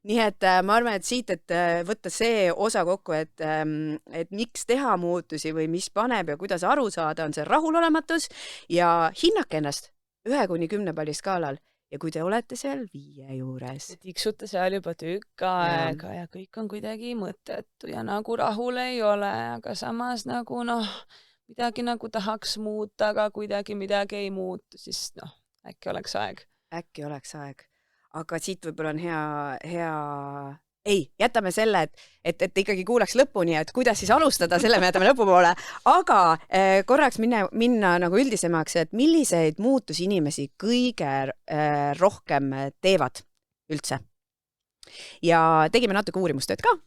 Nii et ma arvan, et siit, et võtta see osa kokku, et miks teha muutusi või mis paneb ja kuidas aru saada, on see rahulolematus ja hinnake ennast 1–10 palli skaalal. Ja kui te olete seal 5 juures. Tiksute seal juba tükk aega ja kõik on kuidagi mõttetu ja nagu rahul ei ole, aga samas nagu midagi nagu tahaks muuta, aga kuidagi midagi ei muutu, siis äkki oleks aeg. Äkki oleks aeg. Aga siit võib-olla on hea... Ei, jätame selle, et ikkagi kuulaks lõpuni, et kuidas siis alustada, selle me jätame lõpupoole. Aga korraks minna nagu üldisemaks, et milliseid muutusi inimesi kõige rohkem teevad üldse. Ja tegime natuke uurimustööd ka.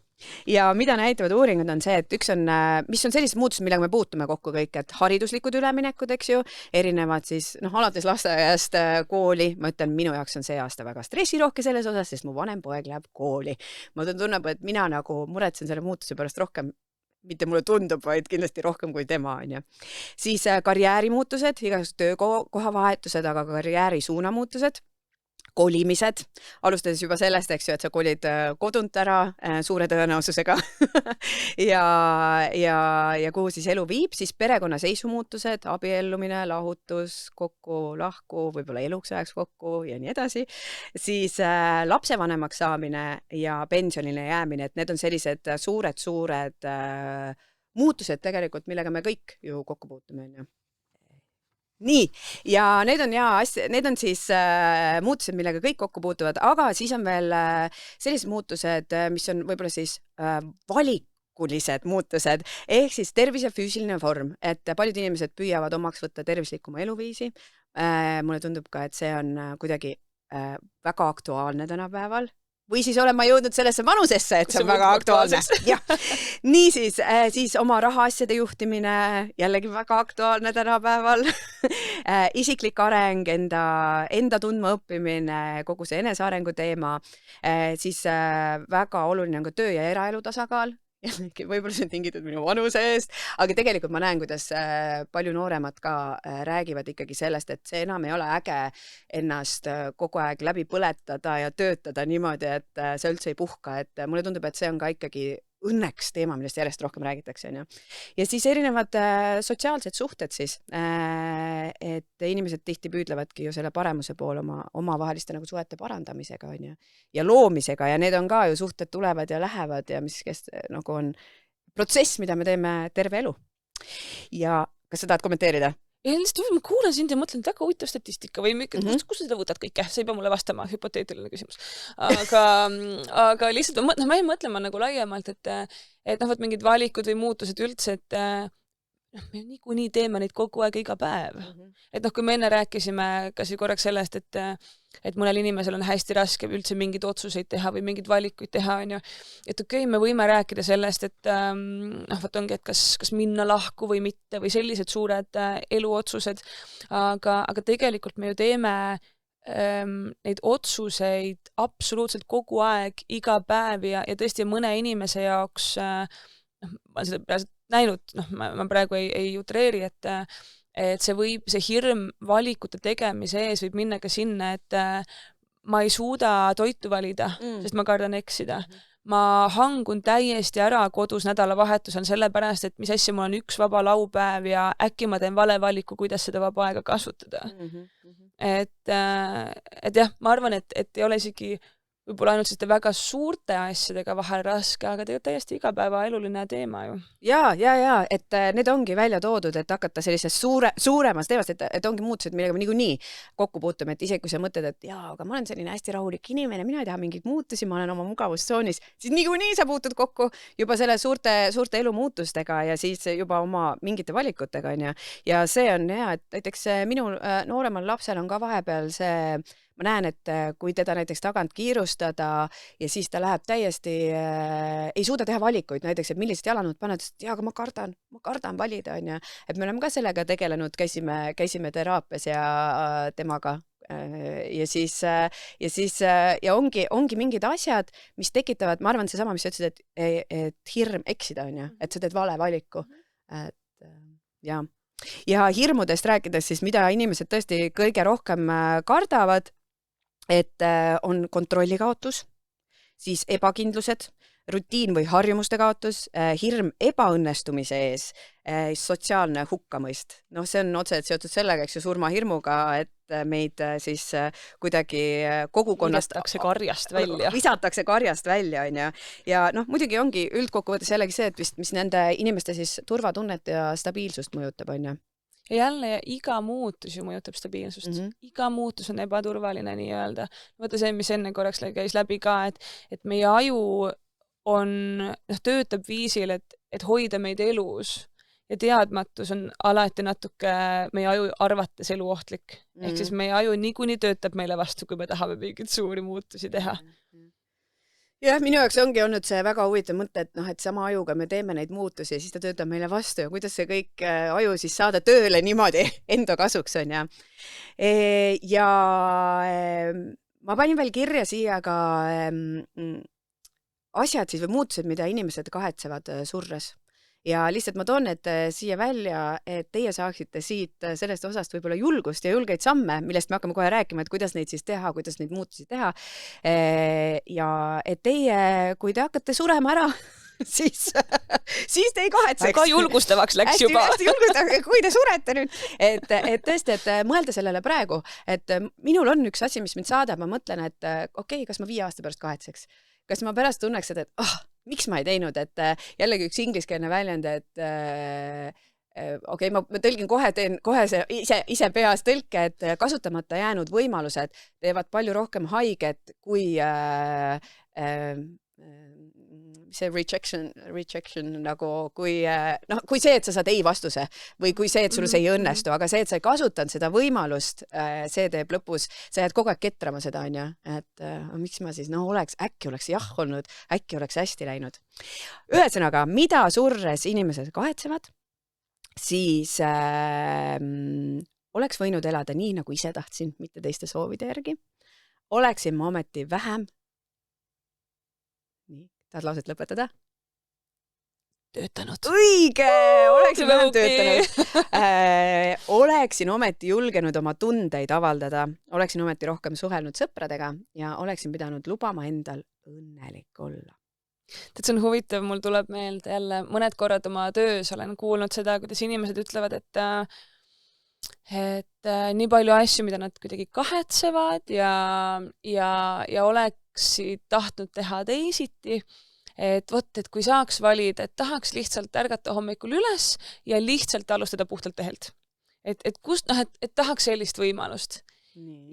Ja mida näitavad uuringud on see, et üks on, mis on sellised muutused, millega me puutume kokku kõik, et hariduslikud üleminekud, eks ju, erinevad siis, alates lasteaiast kooli, ma ütlen, minu jaoks on see aasta väga stressirohke selles osas, sest mu vanem poeg läheb kooli. Ma tunneb, et mina nagu muretsen selle muutuse pärast rohkem, mitte mulle tundub, vaid kindlasti rohkem kui tema, on ju. Siis karjäärimuutused, igasugused töökoha vahetused, aga karjääri suunamuutused. Kolimised, alustades juba sellest, eks ju, et sa kolid kodunt ära suure tõenäosusega ja kuhu siis elu viib, siis perekonna seisumuutused, abiellumine, lahutus, kokku, lahku, võib-olla eluks ajaks kokku ja nii edasi, siis lapsevanemaks saamine ja pensionile jäämine, et need on sellised suured muutused tegelikult, millega me kõik ju kokku puutume, on ju. Nii, ja need on siis muutused, millega kõik kokku puutuvad, aga siis on veel sellised muutused, mis on võib-olla siis valikulised muutused, ehk siis tervis ja füüsiline vorm, et paljud inimesed püüavad omaks võtta tervislikuma eluviisi. Mulle tundub ka, et see on kuidagi väga aktuaalne tänapäeval. Või siis olen ma jõudnud sellesse vanusesse, et see on väga aktuaalne. Niisiis, siis oma rahaasjade juhtimine, jällegi väga aktuaalne tänapäeval. Isiklik areng, enda tundma õppimine, kogu see enesearengu teema, siis väga oluline on ka töö ja eraelu tasakaal. Võib-olla see on tingitud minu vanuse eest, aga tegelikult ma näen, kuidas palju nooremad ka räägivad ikkagi sellest, et see enam ei ole äge ennast kogu aeg läbi põletada ja töötada niimoodi, et see üldse ei puhka, et mulle tundub, et see on ka ikkagi õnneks teema, millest järjest rohkem räägitakse. Ja siis erinevad sotsiaalsed suhted siis, et inimesed tihti püüdlevadki ju selle paremuse pool oma vaheliste nagu suhete parandamisega ja loomisega ja need on ka ju suhted tulevad ja lähevad ja mis nagu on protsess, mida me teeme terve elu. Ja kas sa tahad kommenteerida? Ja lihtsalt ma kuulen sind ja mõtlen, et väga huvitav statistika või kus seda võtad kõike? See ei pea mulle vastama, hüpoteetiline küsimus. Aga lihtsalt ma ei mõtle nagu laiemalt, et võt mingid valikud või muutused üldse, et me niikuinii teeme neid kogu aeg iga päev. Et kui me enne rääkisime kas või korraks sellest, et mõnel inimesel on hästi raske üldse mingeid otsuseid teha või mingeid valikuid teha, on ju. Et me võime rääkida sellest, et ongi, et kas minna lahku või mitte või sellised suured eluotsused, aga tegelikult me ju teeme neid otsuseid absoluutselt kogu aeg, iga päev ja tõesti mõne inimese jaoks ma seda peaaegu näinud, ma praegu ei utreeri, et see hirm valikute tegemise ees võib minna ka sinna, et ma ei suuda toitu valida, sest ma kardan eksida. Ma hangun täiesti ära kodus nädalavahetusel sellepärast, et mis asja mul on üks vaba laupäev ja äkki ma teen vale valiku, kuidas seda vaba aega kasutada. Et jah, ma arvan, et ei ole isegi võib-olla ainult selliste väga suurte asjadega vahel raske, aga tegelikult täiesti igapäeva eluline teema ju. Ja, et need ongi välja toodud, et hakata sellisest suuremast teemast, et ongi muutused, millega me niikuinii kokku puutume, et isegi kui sa mõtled, et aga ma olen selline hästi rahulik inimene, mina ei taha mingeid muutusi, ma olen oma mugavustsoonis, siis niikuinii sa puutud kokku juba selle suurte elumuutustega ja siis juba oma mingite valikutega, on ju. Ja see on hea, et näiteks minu nooremal lapsel on ka vahepeal see ma näen, et kui teda näiteks tagant kiirustada ja siis ta läheb täiesti, ei suuda teha valikuid, näiteks, et millised jalanõud paned, et aga ma kardan valida, on ju. Et me oleme ka sellega tegelenud, käisime teraapias ja temaga ja siis ja ongi mingid asjad, mis tekitavad, ma arvan, seesama, mis sa ütlesid, et hirm eksida on ju, et sa teed vale valiku. Et ja hirmudest rääkides, siis mida inimesed tõesti kõige rohkem kardavad, et on kontrolli kaotus, siis ebakindlused, rutiin või harjumuste kaotus, hirm ebaõnnestumise ees, sotsiaalne hukkamõist. Noh, see on otseselt seotud sellega, eks ju, surmahirmuga, et meid siis kuidagi kogukonnast visatakse karjast välja, on ju. Ja noh, muidugi ongi üldkokkuvõttes jällegi see, et vist, mis nende inimeste siis turvatunnet ja stabiilsust mõjutab, on ju. Ja jälle iga muutus ju mõjutab stabiilsust. Iga muutus on ebaturvaline nii-öelda. Võtta see, mis enne korraks käis läbi ka, et meie aju töötab viisil, et hoida meid elus ja teadmatus on alati natuke meie aju arvates eluohtlik. Ehk siis meie aju niikuinii töötab meile vastu, kui me tahame mingeid suuri muutusi teha. Jah, minu jaoks ongi olnud see väga huvitav mõte, et sama ajuga me teeme neid muutusi ja siis ta töötab meile vastu ja kuidas see kõik aju siis saada tööle niimoodi enda kasuks on ja. Ja ma panin veel kirja siia ka asjad siis või muutused, mida inimesed kahetsevad surres. Ja lihtsalt ma toon need siia välja, et teie saaksite siit sellest osast võib-olla julgust ja julgeid samme, millest me hakkame kohe rääkima, et kuidas neid siis teha, kuidas neid muutusi teha. Ja et teie, kui te hakkate surema ära, siis te ei kahetseks. Väga julgustavaks läks juba. Hästi julgustavaks, kui te surete nüüd. Et tõesti, et mõelda sellele praegu, et minul on üks asi, mis mind saadab, ma mõtlen, et okei, kas ma 5 aasta pärast kahetseks? Kas ma pärast tunneks, et miks ma ei teinud, et jällegi üks ingliskeelne väljend, et okei, ma tõlgin teen kohe ise peas tõlke, et kasutamata jäänud võimalused teevad palju rohkem haiget kui see rejection nagu kui see, et sa saad ei vastuse või kui see, et sul see ei õnnestu, aga see, et sa ei kasutanud seda võimalust, see teeb lõpus, sa jääd kogu aeg ketrama seda, on ju, et miks ma siis, äkki oleks jah olnud, äkki oleks hästi läinud. Ühesõnaga, mida surres inimesed kahetsevad, siis oleks võinud elada nii, nagu ise tahtsin, mitte teiste soovide järgi. Oleksin ma ometi vähem tahad lauset lõpetada? Töötanud. Õige! Oleksin vähem töötanud. Oleksin ometi julgenud oma tundeid avaldada. Oleksin ometi rohkem suhelnud sõpradega ja oleksin pidanud lubama endal õnnelik olla. See on huvitav, mul tuleb meelde jälle mõned korrad oma töös olen kuulnud seda, kuidas inimesed ütlevad, et nii palju asju, mida nad kuidagi kahetsevad ja oleksid tahtnud teha teisiti, et kui saaks valida, et tahaks lihtsalt ärgata hommikul üles ja lihtsalt alustada puhtalt tehelt. Et tahaks sellist võimalust.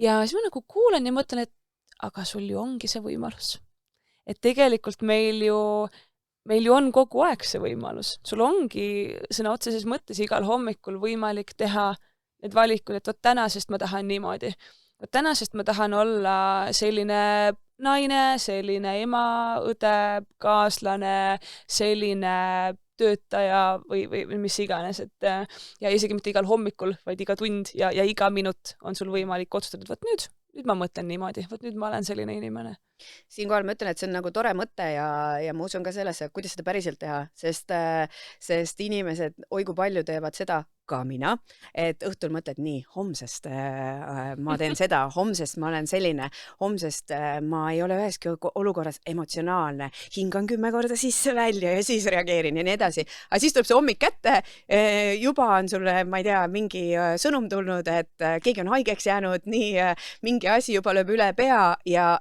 Ja siis ma nagu kuulen ja mõtlen, et aga sul ju ongi see võimalus. Et tegelikult meil ju on kogu aeg see võimalus. Sul ongi sõna otseses mõttes igal hommikul võimalik teha need valikud, et tänasest ma tahan niimoodi. Tänasest ma tahan olla selline naine, selline ema, õde, kaaslane, selline töötaja või mis iganes. Ja isegi mitte igal hommikul, vaid iga tund ja iga minut on sul võimalik otsustada, et nüüd ma mõtlen niimoodi, nüüd ma olen selline inimene. Siinkohal ma ütlen, et see on nagu tore mõte ja ma usun ka sellesse, kuidas seda päriselt teha, sest inimesed oigu palju teevad seda, ka mina, et õhtul mõtled nii, homsest ma teen seda, homsest ma olen selline, homsest ma ei ole üheski olukorras emotsionaalne, hingan 10 korda sisse välja ja siis reageerin ja nii edasi. Aga siis tuleb see hommik kätte, juba on sulle, ma ei tea, mingi sõnum tulnud, et keegi on haigeks jäänud, nii mingi asi juba lööb üle pea ja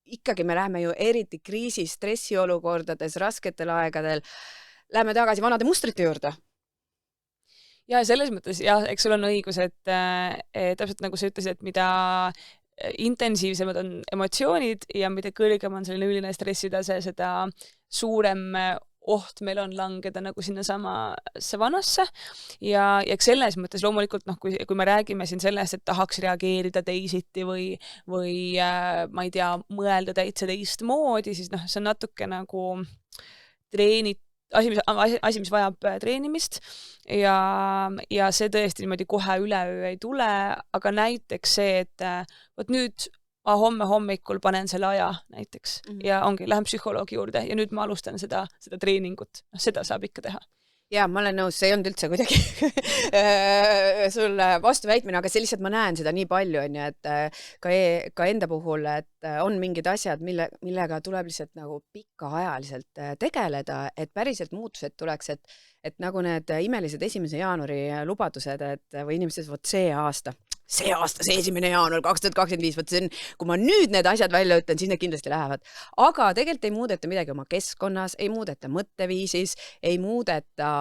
ikkagi me läheme ju eriti kriisis, stressiolukordades, rasketel aegadel, läheme tagasi vanade mustrite juurde. Ja selles mõttes, eks sul on õigus, et täpselt nagu sa ütlesid, et mida intensiivsemad on emotsioonid ja mida kõrgem on selline üline stressitase, seda suurem oht meil on langeda nagu sinna samasse vanasse ja selles mõttes loomulikult, kui me räägime siin sellest, et tahaks reageerida teisiti või ma ei tea, mõelda täitsa teistmoodi, siis see on natuke nagu asi, mis vajab treenimist ja see tõesti niimoodi kohe üleöö ei tule, aga näiteks see, et vot nüüd ma homme hommikul panen selle aja näiteks ja ongi, lähen psühholoogi juurde ja nüüd ma alustan seda treeningut. Seda saab ikka teha. Ja ma olen nõus, see ei olnud üldse kuidagi sulle vastuväitmine, aga see lihtsalt ma näen seda nii palju, on ju, et ka enda puhul, et on mingid asjad, millega tuleb lihtsalt nagu pikaajaliselt tegeleda, et päriselt muutused tuleks, et nagu need imelised 1. jaanuari lubadused, et või inimesed, vot see aasta, see 1. jaanuar 2025, võt see on, kui ma nüüd need asjad välja ütlen, siis need kindlasti lähevad. Aga tegelikult ei muudeta midagi oma keskkonnas, ei muudeta mõtteviisis, ei muudeta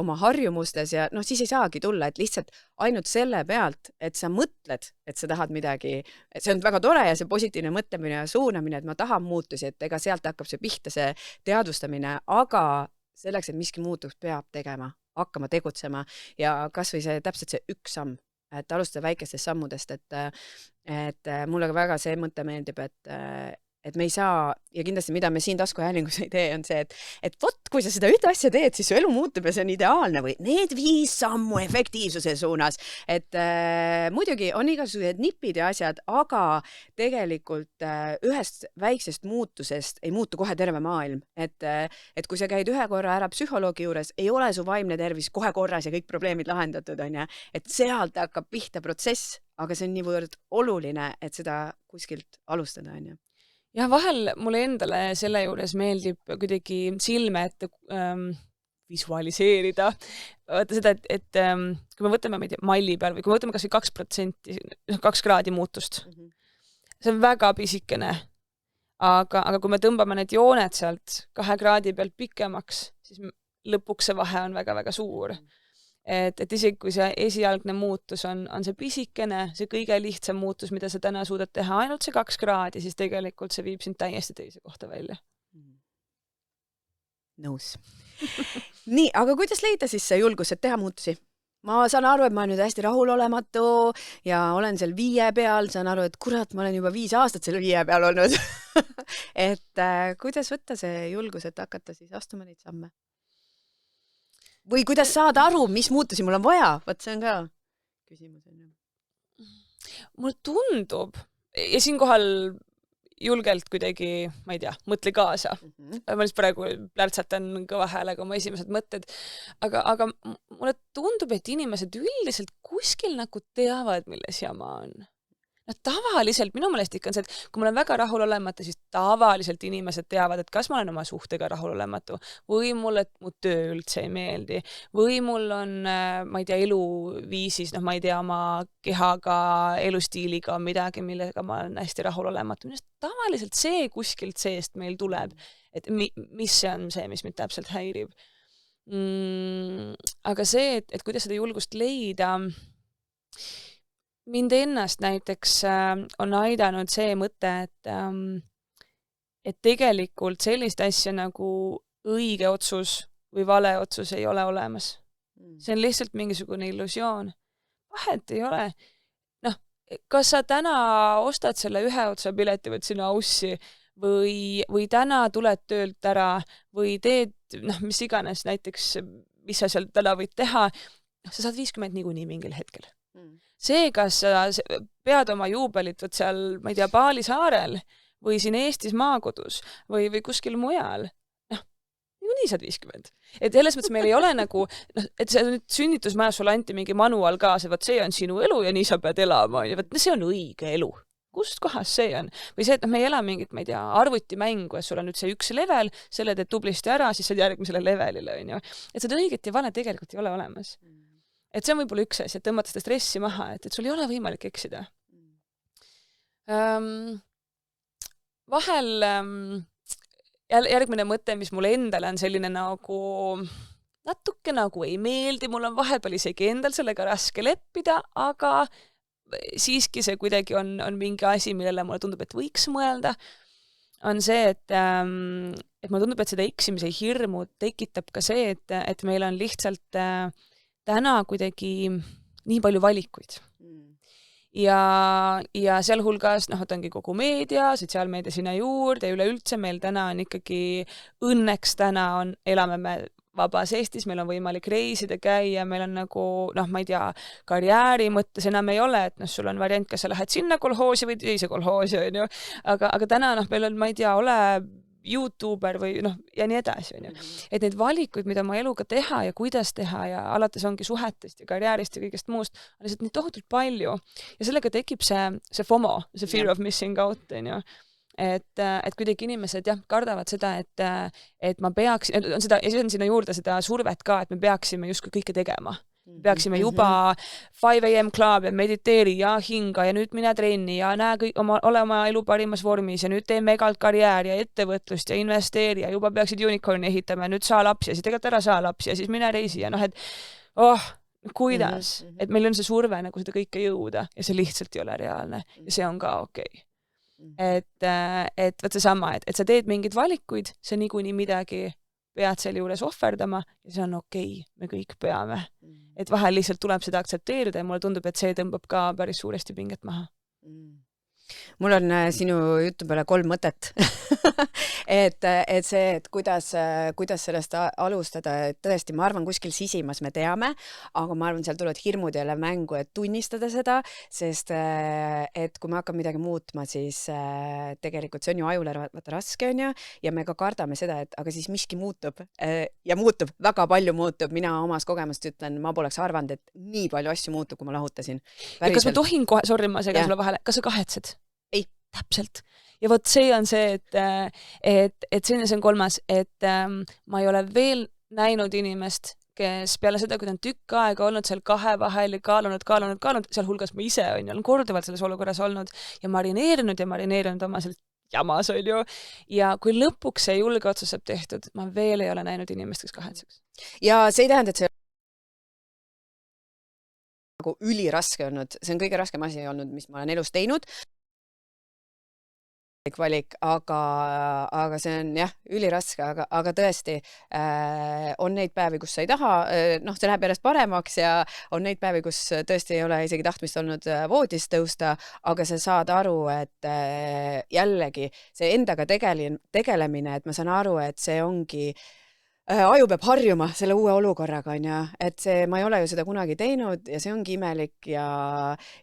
oma harjumustes ja siis ei saagi tulla, et lihtsalt ainult selle pealt, et sa mõtled, et sa tahad midagi, see on väga tore ja see positiivne mõtlemine ja suunamine, et ma tahan muutusi, et ega sealt hakkab see pihta, see teadvustamine, aga selleks, et miski muutuks, peab tegema, hakkama tegutsema ja kas või see täpselt see üks samm. Et alustada väikestest sammudest, et mulle väga see mõte meeldib, et me ei saa, ja kindlasti mida me siin taskuhäälingus ei tee, on see, et vot, kui sa seda ühte asja teed, siis su elu muutub ja see on ideaalne või need 5 sammu efektiivsuse suunas. Et muidugi on igasugused nipid ja asjad, aga tegelikult ühest väiksest muutusest ei muutu kohe terve maailm. Et kui sa käid ühe korra ära psühholoogi juures, ei ole su vaimne tervis kohe korras ja kõik probleemid lahendatud, on ja. Et sealt hakkab pihta protsess, aga see on niivõrd oluline, et seda kuskilt alustada, on ja. Ja vahel mulle endale selle juures meeldib kuidagi silme ette visualiseerida. Vaata seda, et kui me võtame malli peal või kui me võtame kas või 2%, 2 kraadi muutust, see on väga pisikene. Aga kui me tõmbame need jooned sealt 2 kraadi pealt pikemaks, siis lõpuks see vahe on väga-väga suur. Et isegi kui see esialgne muutus on see pisikene, see kõige lihtsam muutus, mida sa täna suudad teha, ainult see 2 kraadi, siis tegelikult see viib sind täiesti teise kohta välja. Nõus. Nii, aga kuidas leida siis see julgus, et teha muutusi? Ma saan aru, et ma olen nüüd hästi rahulolematu ja olen seal 5 peal, saan aru, et kurat, ma olen juba 5 aastat seal 5 peal olnud. Et kuidas võtta see julgus, et hakata siis astuma neid samme? Või kuidas saada aru, mis muutusi mul on vaja? Võt see on ka küsimus. Mulle tundub, ja siinkohal julgelt kuidagi, ma ei tea, mõtle kaasa. Ma lihtsalt praegu plärtsatan kõva häälega oma esimesed mõtted. Aga mulle tundub, et inimesed üldiselt kuskil nagu teavad, milles jama on. Tavaliselt, minu meelest ikka on see, et kui ma olen väga rahulolematu, siis tavaliselt inimesed teavad, et kas ma olen oma suhtega rahulolematu või mulle mu töö üldse ei meeldi või mul on, ma ei tea, eluviisis, ma ei tea, oma kehaga, elustiiliga midagi, millega ma olen hästi rahulolematu. Tavaliselt see kuskilt seest meil tuleb, et mis see on see, mis mind täpselt häirib. Aga see, et kuidas seda julgust leida, mind ennast näiteks on aidanud see mõte, et tegelikult sellist asja nagu õige otsus või vale otsus ei ole olemas. See on lihtsalt mingisugune illusioon. Vahet ei ole. Kas sa täna ostad selle 1 otsa pileti, võt sinna aussi või täna tuled töölt ära või teed, mis iganes näiteks, mis sa seal täna võid teha, sa saad 50 niikuinii mingil hetkel. See, kas sa pead oma juubelit võt seal, ma ei tea, Paali saarel või siin Eestis maakodus või kuskil mujal, nii saad 50. Et selles mõttes meil ei ole nagu, et see nüüd sünnitusmajas sulle anti mingi manual ka, see on sinu elu ja nii sa pead elama. Ja see on õige elu. Kust kohas see on? Või see, et me ei ela mingit, ma ei tea, arvutimängu, et sul on nüüd see 1 level, selle teed tublisti ära, siis saad järgmisele levelile. Et seda õiget ja vale tegelikult ei ole olemas. Et see on võib-olla üks asi, et tõmmata seda stressi maha, et sul ei ole võimalik eksida. Vahel järgmine mõte, mis mulle endale on selline nagu natuke nagu ei meeldi, mul on vahepeal isegi endal sellega raske leppida, aga siiski see kuidagi on mingi asi, millele mulle tundub, et võiks mõelda, on see, et mulle tundub, et seda eksimise hirmu tekitab ka see, et meil on lihtsalt täna kuidagi nii palju valikuid. ja sealhulgas otangi kogu meedia, sotsiaalmeedia sinna juurde ja üleüldse meil täna on ikkagi, õnneks täna elame me vabas Eestis, meil on võimalik reisida, käia, meil on nagu, ma ei tea, karjääri mõttes enam ei ole, et sul on variant, kas sa lähed sinna kolhoosi või teise kolhoosi, on ju. Aga täna meil on, ma ei tea, ole YouTuber või ja nii edasi, on ju. Et neid valikuid, mida oma eluga teha ja kuidas teha ja alates ongi suhetest ja karjäärist ja kõigest muust, on lihtsalt nii tohutult palju. Ja sellega tekib see FOMO, see fear of missing out, on ju. Et kuidagi inimesed kardavad seda, et ma peaks, on seda, ja siis on sinna juurde seda survet ka, et me peaksime justkui kõike tegema. Peaksime juba 5 AM club ja mediteeri ja hinga ja nüüd mine trenni ja ole oma elu parimas vormis ja nüüd tee megalt karjääri ja ettevõtlust ja investeeri ja juba peaksid unicorni ehitama ja nüüd saa lapsi ja siis tegelikult ära saa lapsi ja siis mine reisi ja kuidas, et meil on see surve nagu seda kõike jõuda ja see lihtsalt ei ole reaalne ja see on ka okei. Et võt seesama, et sa teed mingeid valikuid, sa niikuinii midagi pead selle juures ohverdama ja see on okei, me kõik peame. Et vahel lihtsalt tuleb seda aktsepteerida ja mulle tundub, et see tõmbab ka päris suuresti pinget maha. Mul on sinu jutu peale 3 mõtet. et see, et kuidas sellest alustada, et tõesti, ma arvan, kuskil sisimas me teame, aga ma arvan, seal tulevad hirmud jälle mängu, et tunnistada seda, sest et kui me hakkame midagi muutma, siis tegelikult see on ju ajule raske, on ju, ja me ka kardame seda, et aga siis miski muutub ja muutub, väga palju muutub. Mina omast kogemust ütlen, ma poleks arvanud, et nii palju asju muutub, kui ma lahutasin. Ja kas ma tohin kohe, sorry, ma segan sulle vahele, kas sa kahetsed? Ei. Täpselt. Ja vot see on see, et see on 3, et ma ei ole veel näinud inimest, kes peale seda, kui ta on tükk aega olnud seal 2 vahel ja kaalunud, seal hulgas ma ise olen korduvalt selles olukorras olnud ja marineerinud oma seal jamas, on ju. Ja kui lõpuks see julge otsus saab tehtud, ma veel ei ole näinud inimest, kes kahetseks. Ja see ei tähenda, et see nagu üliraske olnud, see on kõige raskem asi olnud, mis ma olen elus teinud. Valik, aga see on üliraske, aga tõesti on neid päevi, kus sa ei taha, see läheb järjest paremaks ja on neid päevi, kus tõesti ei ole isegi tahtmist olnud voodist tõusta, aga sa saad aru, et jällegi see endaga tegelemine, et ma saan aru, et see ongi aju peab harjuma selle uue olukorraga, on ju, et ma ei ole ju seda kunagi teinud ja see ongi imelik ja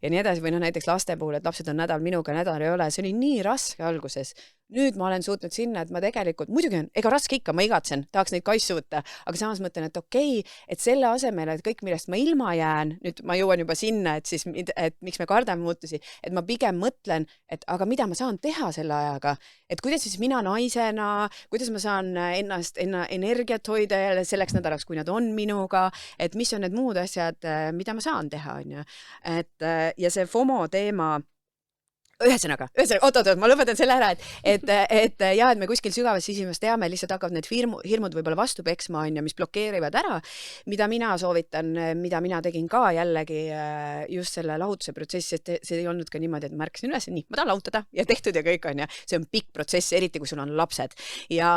nii edasi, või näiteks laste puhul, et lapsed on nädal minuga, nädal ei ole, see oli nii raske alguses. Nüüd ma olen suutnud sinna, et ma tegelikult, muidugi on, ega raske ikka, ma igatsen, tahaks neid kaisu võtta, aga samas mõtlen, et okei, et selle asemel, et kõik, millest ma ilma jään, nüüd ma jõuan juba sinna, et miks me kardame muutusi, et ma pigem mõtlen, et aga mida ma saan teha selle ajaga, et kuidas siis mina naisena, kuidas ma saan ennast energiat hoida jälle selleks nädalaks, kui nad on minuga, et mis on need muud asjad, mida ma saan teha, on ju. Ja see FOMO teema, Ühesõnaga, ma lõpetan selle ära, et me kuskil sügavas sisimas teame, lihtsalt hakkavad need hirmud võib-olla vastu peksma, on ja mis blokeerivad ära, mida mina soovitan, mida mina tegin ka jällegi just selle lahutuse protsessi, et see ei olnud ka niimoodi, et ma märkasin üles, nii, ma tahan lahutada ja tehtud ja kõik on ja see on pikk protsess, eriti kui sul on lapsed. Ja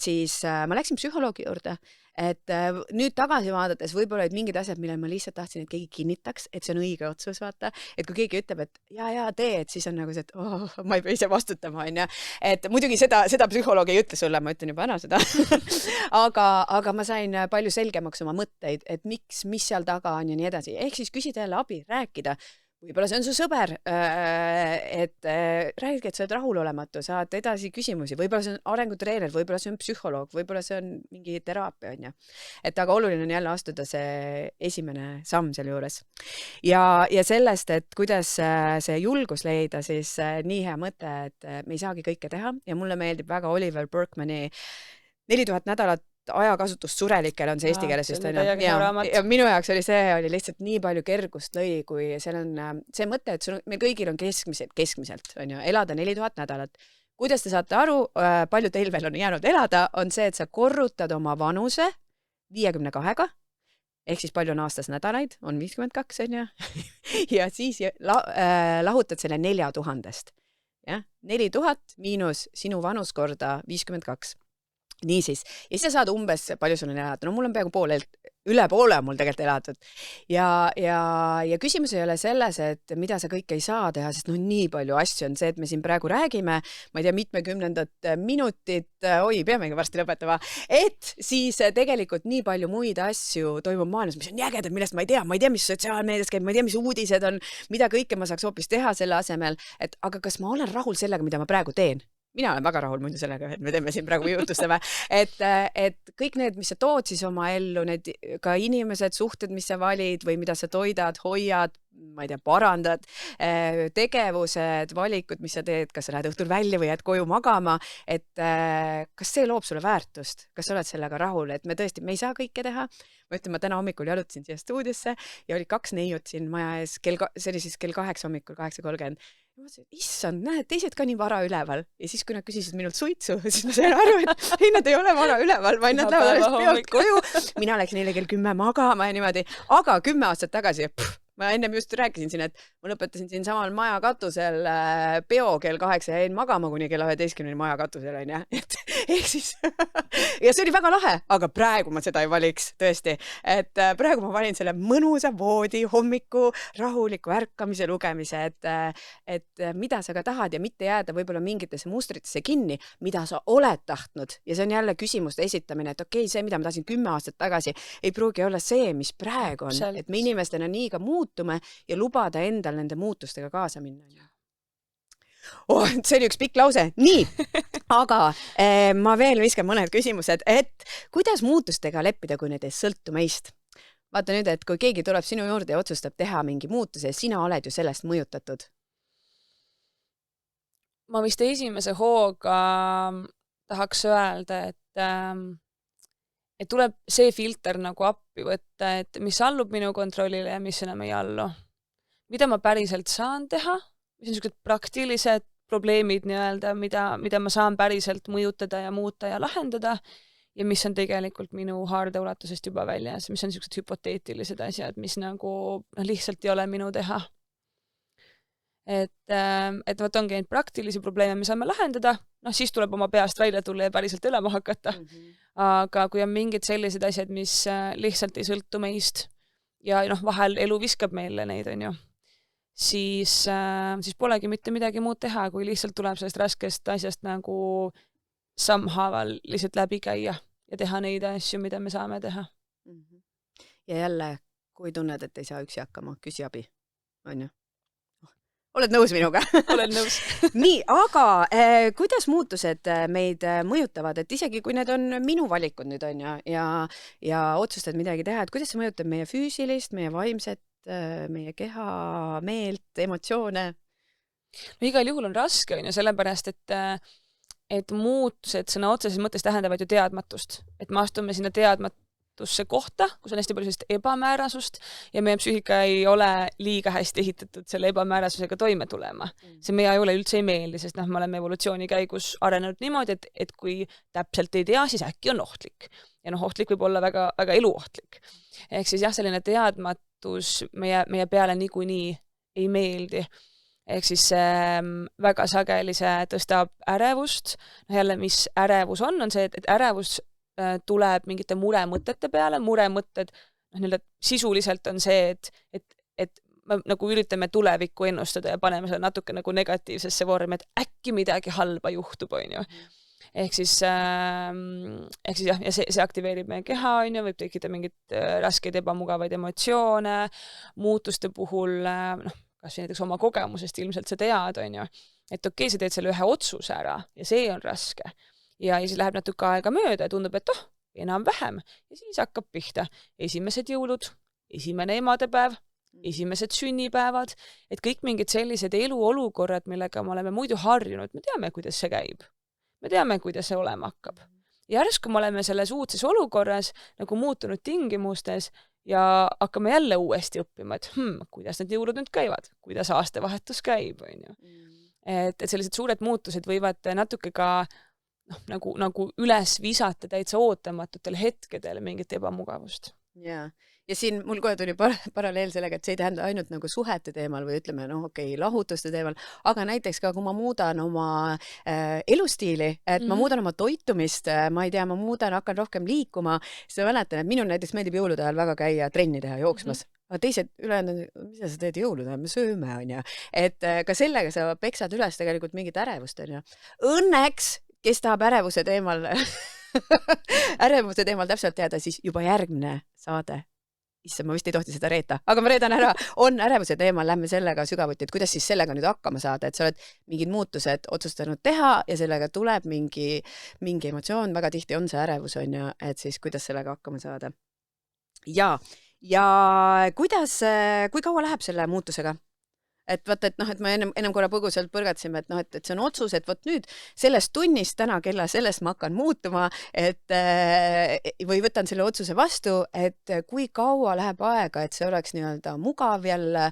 siis ma läksin psühholoogi juurde. Et nüüd tagasi vaadates võib-olla olid mingid asjad, mille ma lihtsalt tahtsin, et keegi kinnitaks, et see on õige otsus, vaata. Et kui keegi ütleb, et ja tee, et siis on nagu see, et ma ei pea ise vastutama, on ja. Et muidugi seda psühholoogi ei ütle sulle, ma ütlen juba ära seda. aga ma sain palju selgemaks oma mõtteid, et mis seal taga on ja nii edasi. Ehk siis küsida jälle abi, rääkida. Võib-olla see on su sõber, et räägidki, et sa oled rahulolematu, saad edasi küsimusi, võib-olla see on arengutreener, võib-olla see on psühholoog, võib-olla see on mingi teraapia, on ja. Et aga oluline on jälle astuda see esimene samm selle juures. Ja sellest, et kuidas see julgus leida, siis nii hea mõte, et me ei saagi kõike teha ja mulle meeldib väga Oliver Burkmani 4000 nädalat ajakasutust surelikel on see eesti keeles just ja minu jaoks oli lihtsalt nii palju kergust lõi, kui seal on see mõte, et meil kõigil on keskmiselt on ju, elada 4000 nädalat. Kuidas te saate aru, palju teil veel on jäänud elada, on see, et sa korrutad oma vanuse 52-ga, ehk siis palju on aastas nädalaid, on 52 on ju, ja siis lahutad selle 4000-st. 4000 miinus sinu vanus korda 52. Niisiis, ja siis sa saad umbes, palju sul on elada, no mul on peaaegu pool üle poole on mul tegelikult elatud. Ja küsimus ei ole selles, et mida sa kõike ei saa teha, sest nii palju asju on see, et me siin praegu räägime, ma ei tea, mitmekümnendat minutit, peamegi varsti lõpetama, et siis tegelikult nii palju muid asju toimub maailmas, mis on jägedad, millest ma ei tea, mis sotsiaalmeedias käib, ma ei tea, mis uudised on, mida kõike ma saaks hoopis teha selle asemel, et aga kas ma olen rahul sellega, mida ma praegu teen? Mina olen väga rahul muidu sellega, et me teeme siin praegu jutustame, et kõik need, mis sa tood siis oma ellu, need ka inimesed, suhted, mis sa valid või mida sa toidad, hoiad, ma ei tea, parandad, tegevused, valikud, mis sa teed, kas sa lähed õhtul välja või jääd koju magama, et kas see loob sulle väärtust, kas sa oled sellega rahul, et me ei saa kõike teha. Ma ütlen, ma täna hommikul jalutasin siia stuudiosse ja oli 2 neiut siin maja ees, see oli siis kell 8 hommikul, 8:30. Ma mõtlesin, issand, näed, teised ka nii vara üleval. Ja siis, kui nad küsisid minult suitsu, siis ma sain aru, et ei, nad ei ole vara üleval, vaid nad lähevad alles pealt koju. Mina läksin neile kell 10 magama ja niimoodi. Aga 10 aastat tagasi, ma ennem just rääkisin siin, et ma lõpetasin siin samal maja katusel peo kell 8 ja jäin magama kuni kella 11 maja katusel, on ja. Ehk siis, ja see oli väga lahe, aga praegu ma seda ei valiks, tõesti. Et praegu ma valin selle mõnusa voodi, hommiku, rahuliku ärkamise, lugemise, et mida sa ka tahad ja mitte jääda võib-olla mingitesse mustritesse kinni, mida sa oled tahtnud. Ja see on jälle küsimuste esitamine, et okei, see, mida ma tahtsin 10 aastat tagasi, ei pruugi olla see, mis praegu on. Et me inimestena nii ka muutume ja lubada endal nende muutustega kaasa minna. See oli üks pikk lause. Nii, aga ma veel viskan mõned küsimused, et kuidas muutustega leppida, kui need ei sõltu meist? Vaata nüüd, et kui keegi tuleb sinu juurde ja otsustab teha mingi muutuse, sina oled ju sellest mõjutatud. Ma vist esimese hooga tahaks öelda, et tuleb see filter nagu appi võtta, et mis allub minu kontrollile ja mis enam ei allu. Mida ma päriselt saan teha, mis on sellised praktilised probleemid, mida ma saan päriselt mõjutada ja muuta ja lahendada ja mis on tegelikult minu haardeulatusest juba väljas, mis on sellised hüpoteetilised asjad, mis nagu lihtsalt ei ole minu teha. Et võt ongi neid praktilisi probleeme, me saame lahendada, siis tuleb oma peast välja tulla ja päriselt elama hakata. Aga kui on mingid sellised asjad, mis lihtsalt ei sõltu meist ja vahel elu viskab meile neid, on ju, siis polegi mitte midagi muud teha, kui lihtsalt tuleb sellest raskest asjast nagu sammhaaval lihtsalt läbi käia ja teha neid asju, mida me saame teha. Ja jälle, kui tunned, et ei saa üksi hakkama, küsi abi, on ju? Oled nõus minuga? Olen nõus. Nii, aga kuidas muutused meid mõjutavad, et isegi kui need on minu valikud nüüd on ja otsustad midagi teha, et kuidas see mõjutab meie füüsilist, meie vaimset, meie keha, meelt, emotsioone? Igal juhul on raske, on ju, sellepärast, et muutused sõna otseses mõttes tähendavad ju teadmatust. Et me astume sinna teadmatusse kohta, kus on hästi palju sellist ebamäärasust ja meie psüühika ei ole liiga hästi ehitatud selle ebamäärasusega toime tulema. See meie ajule üldse ei meeldi, sest me oleme evolutsiooni käigus arenenud niimoodi, et kui täpselt ei tea, siis äkki on ohtlik. Ja ohtlik võib olla väga, väga eluohtlik. Ehk siis jah, selline teadmatus meie peale niikuinii ei meeldi. Ehk siis väga sageli see tõstab ärevust. Jälle, mis ärevus on see, et ärevus tuleb mingite muremõtete peale. Muremõtted sisuliselt on see, et me nagu üritame tulevikku ennustada ja paneme selle natuke nagu negatiivsesse vormi, et äkki midagi halba juhtub, on ju. Ehk siis jah, ja see aktiveerib meie keha, on ju, võib tekkida mingid raskeid ebamugavaid emotsioone, muutuste puhul, kas näiteks oma kogemusest ilmselt sa tead, on ju, et okei, sa teed selle ühe otsuse ära ja see on raske. Ja siis läheb natuke aega mööda ja tundub, et enam vähem. Ja siis hakkab pihta esimesed jõulud, esimene emadepäev, esimesed sünnipäevad, et kõik mingid sellised eluolukorrad, millega me oleme muidu harjunud, me teame, kuidas see käib. Me teame, kuidas see olema hakkab. Järsku me oleme selles uudses olukorras nagu muutunud tingimustes ja hakkame jälle uuesti õppima, et kuidas need jõulud nüüd käivad, kuidas aastavahetus käib, on ju. Et sellised suured muutused võivad natuke ka nagu üles visata täitsa ootamatutel hetkedel mingit ebamugavust. Ja ja siin mul kohe tuli paralleel sellega, et see ei tähenda ainult nagu suhete teemal või ütleme, noh okei, lahutuste teemal, aga näiteks ka, kui ma muudan oma elustiili, et ma muudan oma toitumist, ma ei tea, ma muudan, hakkan rohkem liikuma, siis ma mäletan, et minul näiteks meeldib jõulude ajal väga käia trenni teha jooksmas. Aga teised ülejäänud, mida sa teed jõulude ajal, me sööme, on ju. Et ka sellega sa peksad üles tegelikult mingit ärevust, on ju. Õnneks, kes tahab ärevuse teemal täpselt teada, siis juba järgmine saade. Issa, ma vist ei tohti seda reeta, aga ma reedan ära, on ärevuse teemal, lähme sellega sügavuti, et kuidas siis sellega nüüd hakkama saada, et sa oled mingid muutused otsustanud teha ja sellega tuleb mingi emotsioon, väga tihti on see ärevus, on ju, et siis kuidas sellega hakkama saada. Ja kuidas, kui kaua läheb selle muutusega? Et vaata, et noh, et me ennem korra põgusalt põrgatsime, et noh, et see on otsus, et vot nüüd sellest tunnist täna kella sellest ma hakkan muutuma, et või võtan selle otsuse vastu, et kui kaua läheb aega, et see oleks nii-öelda mugav jälle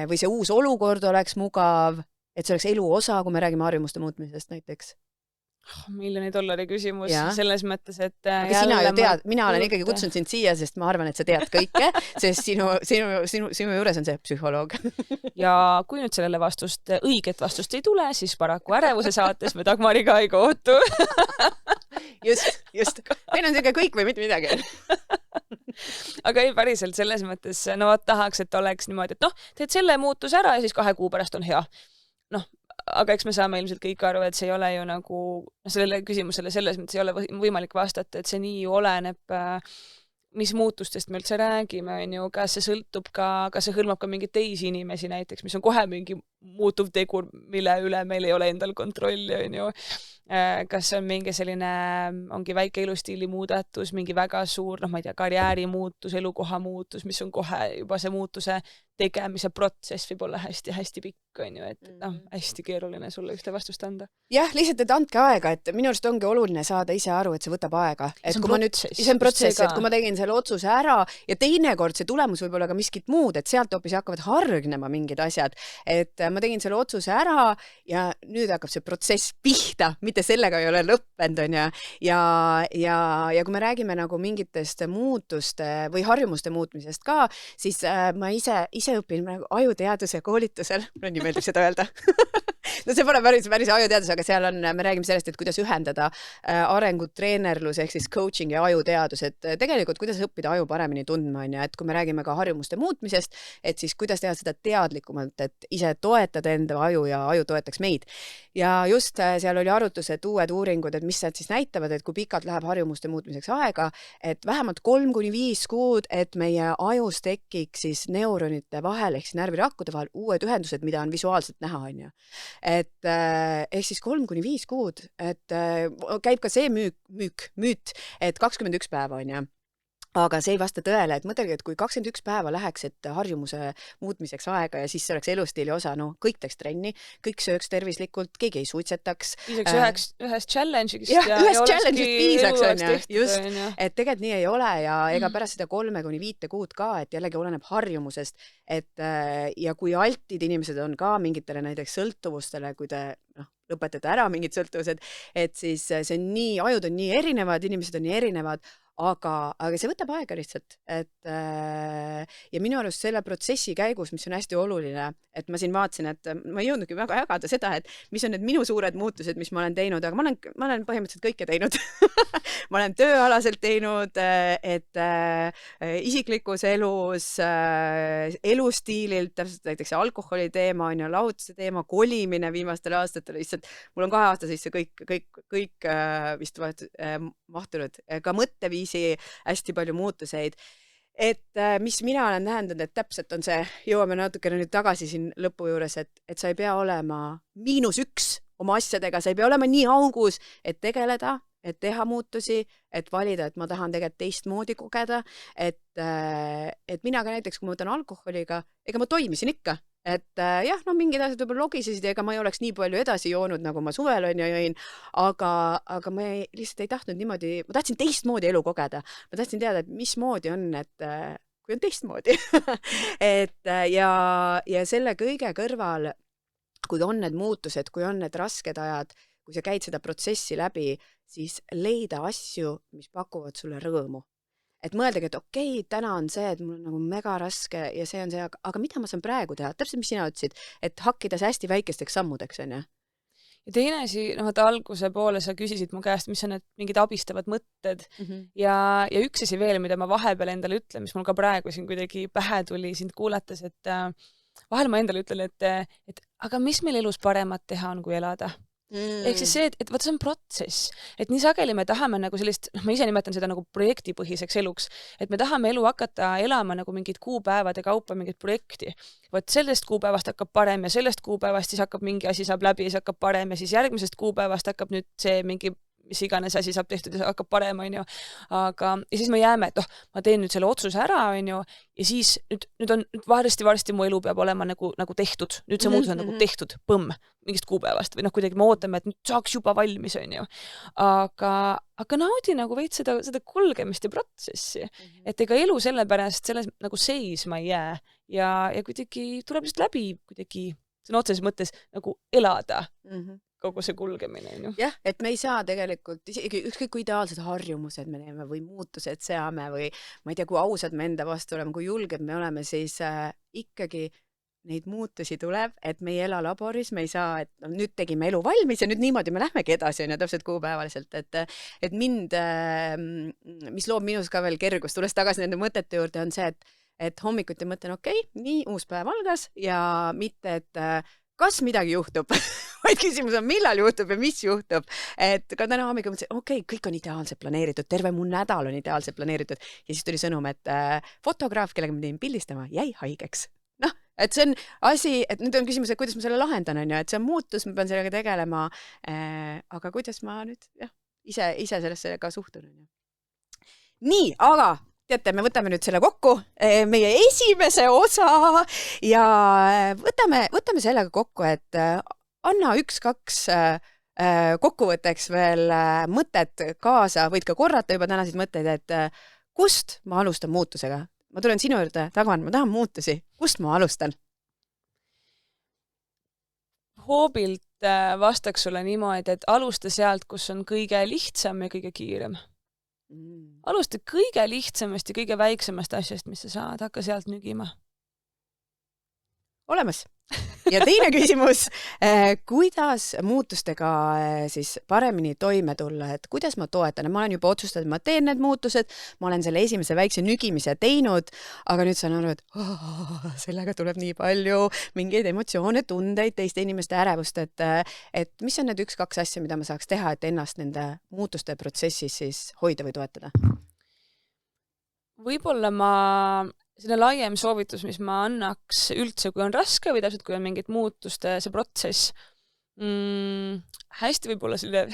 või see uus olukord oleks mugav, et see oleks elu osa, kui me räägime harjumuste muutmisest näiteks. $1 miljoni küsimus selles mõttes, et aga sina ju tead, mina olen ikkagi kutsunud sind siia, sest ma arvan, et sa tead kõike, sest sinu juures on see psühholoog. Ja kui nüüd sellele õiget vastust ei tule, siis paraku ärevuse saates me Dagmariga ei kohtu. Just. Meil on sellega kõik või mitte midagi. Aga ei päriselt selles mõttes, no tahaks, et oleks niimoodi, et noh, teed selle muutus ära ja siis 2 kuu pärast on hea. Noh, aga eks me saame ilmselt kõik aru, et see ei ole ju nagu sellele küsimusele selles mõttes ei ole võimalik vastata, et see nii ju oleneb, mis muutustest me üldse räägime, on ju, kas see sõltub ka, kas see hõlmab ka mingeid teisi inimesi näiteks, mis on kohe mingi muutuv tegur, mille üle meil ei ole endal kontrolli, on ju. Kas on mingi selline, ongi väike elustiili muudatus, mingi väga suur, noh, ma ei tea, karjääri muutus, elukoha muutus, mis on kohe juba see muutuse tegemise protsess võib olla hästi-hästi pikk, on ju, et noh, hästi keeruline sulle ühte vastust anda. Jah, lihtsalt, et andke aega, et minu arust ongi oluline saada ise aru, et see võtab aega. Et kui ma nüüd, see on protsess, et kui ma tegin selle otsuse ära ja teinekord see tulemus võib olla ka miskit muud, et sealt hoopis hakkavad hargnema mingid asjad. Et ma tegin selle otsuse ära ja nüüd hakkab see protsess pihta, mitte sellega ei ole lõppenud, on ju. Ja kui me räägime nagu mingitest muutuste või harjumuste muutmisest ka, siis ma ise õpin ajuteaduse koolitusel, mulle nii meeldib seda öelda. No see pole päris ajuteadus, aga seal on, me räägime sellest, et kuidas ühendada arengutreenerlus ehk siis coaching ja ajuteadus, et tegelikult kuidas õppida aju paremini tundma, on ju, et kui me räägime ka harjumuste muutmisest, et siis kuidas teha seda teadlikumalt, et ise toetada enda aju ja aju toetaks meid. Ja just seal oli arutused, uued uuringud, et mis need siis näitavad, et kui pikalt läheb harjumuste muutmiseks aega, et vähemalt 3-5 kuud, et meie ajus tekiks siis neuronite vahel ehk siis närvirakkude vahel uued ühendused, mida on visuaalselt näha, on ju. Et ehk siis 3-5 kuud, et käib ka see müüt, et 21 päeva on ju. Aga see ei vasta tõele, et mõtelge, et kui 21 päeva läheks, et harjumuse muutmiseks aega ja siis see oleks elustiili osa, no kõik teeks trenni, kõik sööks tervislikult, keegi ei suitsetaks. Piisaks ühest challenge'ist ja ühest challenge'ist piisaks, on ju. Just, et tegelikult nii ei ole ja ega pärast seda 3-5 kuud ka, et jällegi oleneb harjumusest, et ja kui altid inimesed on ka mingitele näiteks sõltuvustele, kui te lõpetate ära mingid sõltuvused, et siis see on nii, ajud on nii erinevad, inimesed on nii erinevad, aga see võtab aega lihtsalt, et ja minu arust selle protsessi käigus, mis on hästi oluline, et ma siin vaatasin, et ma ei jõudnudki väga jagada seda, et mis on need minu suured muutused, mis ma olen teinud, aga ma olen põhimõtteliselt kõike teinud. Ma olen tööalaselt teinud, et isiklikus elus, elustiililt, täpselt näiteks alkoholi teema on ja lahutuse teema, kolimine viimastel aastatel, lihtsalt mul on 2 aasta sisse kõik vist mahtunud, ka mõtteviisi hästi palju muutuseid. Et mis mina olen tähendanud, et täpselt on see, jõuame natukene nüüd tagasi siin lõpu juures, et sa ei pea olema -1 oma asjadega, sa ei pea olema nii augus, et tegeleda, et teha muutusi, et valida, et ma tahan tegelikult teistmoodi kogeda, et mina ka näiteks, kui ma võtan alkoholiga, ega ma toimisin ikka. Et jah, no mingid asjad võib-olla logisesid, ega ma ei oleks nii palju edasi joonud, nagu ma suvel on ja jõin, aga ma lihtsalt ei tahtnud niimoodi, ma tahtsin teistmoodi elu kogeda. Ma tahtsin teada, et mismoodi on, et kui on teistmoodi. ja selle kõige kõrval, kui on need muutused, kui on need rasked ajad, kui sa käid seda protsessi läbi, siis leida asju, mis pakuvad sulle rõõmu. et mõeldagi, et okei, täna on see, et mul on nagu mega raske ja see on see, aga mida ma saan praegu teha? Täpselt, mis sina ütlesid, et hakkida see hästi väikesteks sammudeks, on ju? Ja teine asi, vaata alguse poole sa küsisid mu käest, mis on need mingid abistavad mõtted ja üks asi veel, mida ma vahepeal endale ütlen, mis mul ka praegu siin kuidagi pähe tuli sind kuulates, et vahel ma endale ütlen, et aga mis meil elus paremat teha on, kui elada? Ehk siis see, et vaata, see on protsess, et nii sageli me tahame nagu sellist, ma ise nimetan seda nagu projektipõhiseks eluks, et me tahame elu hakata elama nagu mingid kuupäevade kaupa mingit projekti. Vot sellest kuupäevast hakkab parem ja sellest kuupäevast siis hakkab mingi asi saab läbi ja siis hakkab parem ja siis järgmisest kuupäevast hakkab nüüd see mingi mis iganes asi saab tehtud ja hakkab parem, on ju. Aga ja siis me jääme, et ma teen nüüd selle otsuse ära, on ju, ja siis nüüd on varsti mu elu peab olema nagu tehtud. Nüüd see muutus on nagu tehtud, põmm, mingist kuupäevast või kuidagi me ootame, et nüüd saaks juba valmis, on ju. Aga naudi nagu veid seda kulgemist ja protsessi. Et ega elu sellepärast selles nagu seisma ei jää ja kuidagi tuleb just läbi kuidagi sõna otseses mõttes nagu elada. Kogu see kulgemine. Jah, et me ei saa tegelikult, isegi ükskõik kui ideaalsed harjumused me teeme või muutused seame või ma ei tea, kui ausad me enda vastu oleme, kui julged me oleme, siis ikkagi neid muutusi tuleb, et me ei ela laboris, me ei saa, et nüüd tegime elu valmis ja nüüd niimoodi me lähmegi edasi, on ju, täpselt kuupäevaliselt, et mind, mis loob minus ka veel kergust, tulles tagasi nende mõtete juurde, on see, et hommikuti mõtlen, okei, nii uus päev algas ja mitte, et kas midagi juhtub, vaid küsimus on, millal juhtub ja mis juhtub. Et ka täna hommikul mõtlesin, okei, kõik on ideaalselt planeeritud, terve mu nädal on ideaalselt planeeritud. Ja siis tuli sõnum, et fotograaf, kellega ma tegin pildistama, jäi haigeks. Et see on asi, et nüüd on küsimus, et kuidas ma selle lahendan, on ju, et see on muutus, ma pean sellega tegelema, aga kuidas ma nüüd ise sellesse ka suhtun. Nii, aga teate, me võtame nüüd selle kokku, meie esimese osa ja võtame sellega kokku, et anna 1-2 kokkuvõtteks veel mõtet kaasa, võid ka korrata juba tänaseid mõtteid, et kust ma alustan muutusega? Ma tulen sinu juurde, Dagmar, ma tahan muutusi. Kust ma alustan? Hoobilt vastaks sulle niimoodi, et alusta sealt, kus on kõige lihtsam ja kõige kiirem. Alusta kõige lihtsamast ja kõige väiksemast asjast, mis sa saad, hakka sealt nügima. Olemas. Ja teine küsimus, kuidas muutustega siis paremini toime tulla, et kuidas ma toetan? Ma olen juba otsustanud, et ma teen need muutused, ma olen selle esimese väikse nügimise teinud, aga nüüd saan aru, et sellega tuleb nii palju mingeid emotsioone, tundeid, teiste inimeste ärevust, et mis on need 1-2 asja, mida ma saaks teha, et ennast nende muutuste protsessis siis hoida või toetada? Võib-olla selline laiem soovitus, mis ma annaks üldse, kui on raske või täpselt, kui on mingid muutuste see protsess, hästi võib-olla selline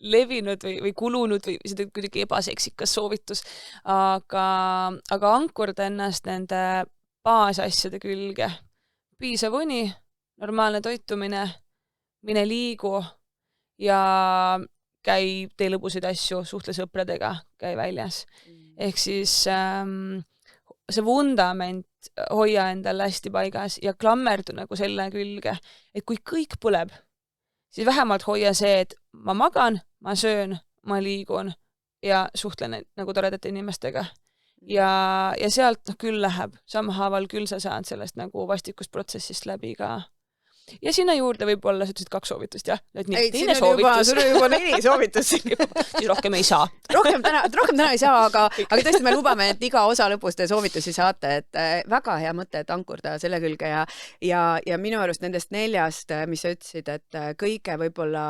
levinud või kulunud või seda kuidagi ebaseksikas soovitus, aga ankurda ennast nende baasasjade külge. Piisav uni, normaalne toitumine, mine liigu ja tee lõbusaid asju, suhtle sõpradega, käi väljas. Ehk siis see vundament hoia endal hästi paigas ja klammerdu nagu selle külge, et kui kõik põleb, siis vähemalt hoia see, et ma magan, ma söön, ma liigun ja suhtlen nagu toredate inimestega. Ja sealt küll läheb, sammhaaval küll sa saad sellest nagu vastikust protsessist läbi ka. Ja sinna juurde võib-olla sa ütlesid 2 soovitust, jah? Teine soovitus. Sul on juba 4 soovitust. Siis rohkem ei saa. Rohkem täna ei saa, aga tõesti me lubame, et iga osa lõpus te soovitusi saate, et väga hea mõte, et ankurda selle külge ja minu arust nendest 4, mis sa ütlesid, et kõige võib-olla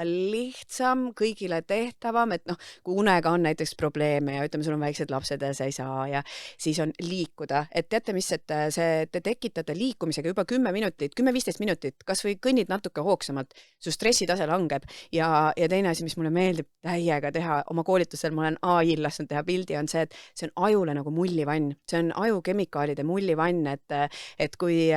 lihtsam, kõigile tehtavam, et kui unega on näiteks probleeme ja ütleme, sul on väiksed lapsed ja sa ei saa ja siis on liikuda, et teate mis, et te tekitate liikumisega juba 10-15 minutit, kas või kõnnid natuke hoogsamalt, su stressitase langeb ja teine asi, mis mulle meeldib täiega teha, oma koolitusel ma olen AI-l lasknud teha pildi, on see, et see on ajule nagu mullivann, see on ajukemikaalide mullivann, et kui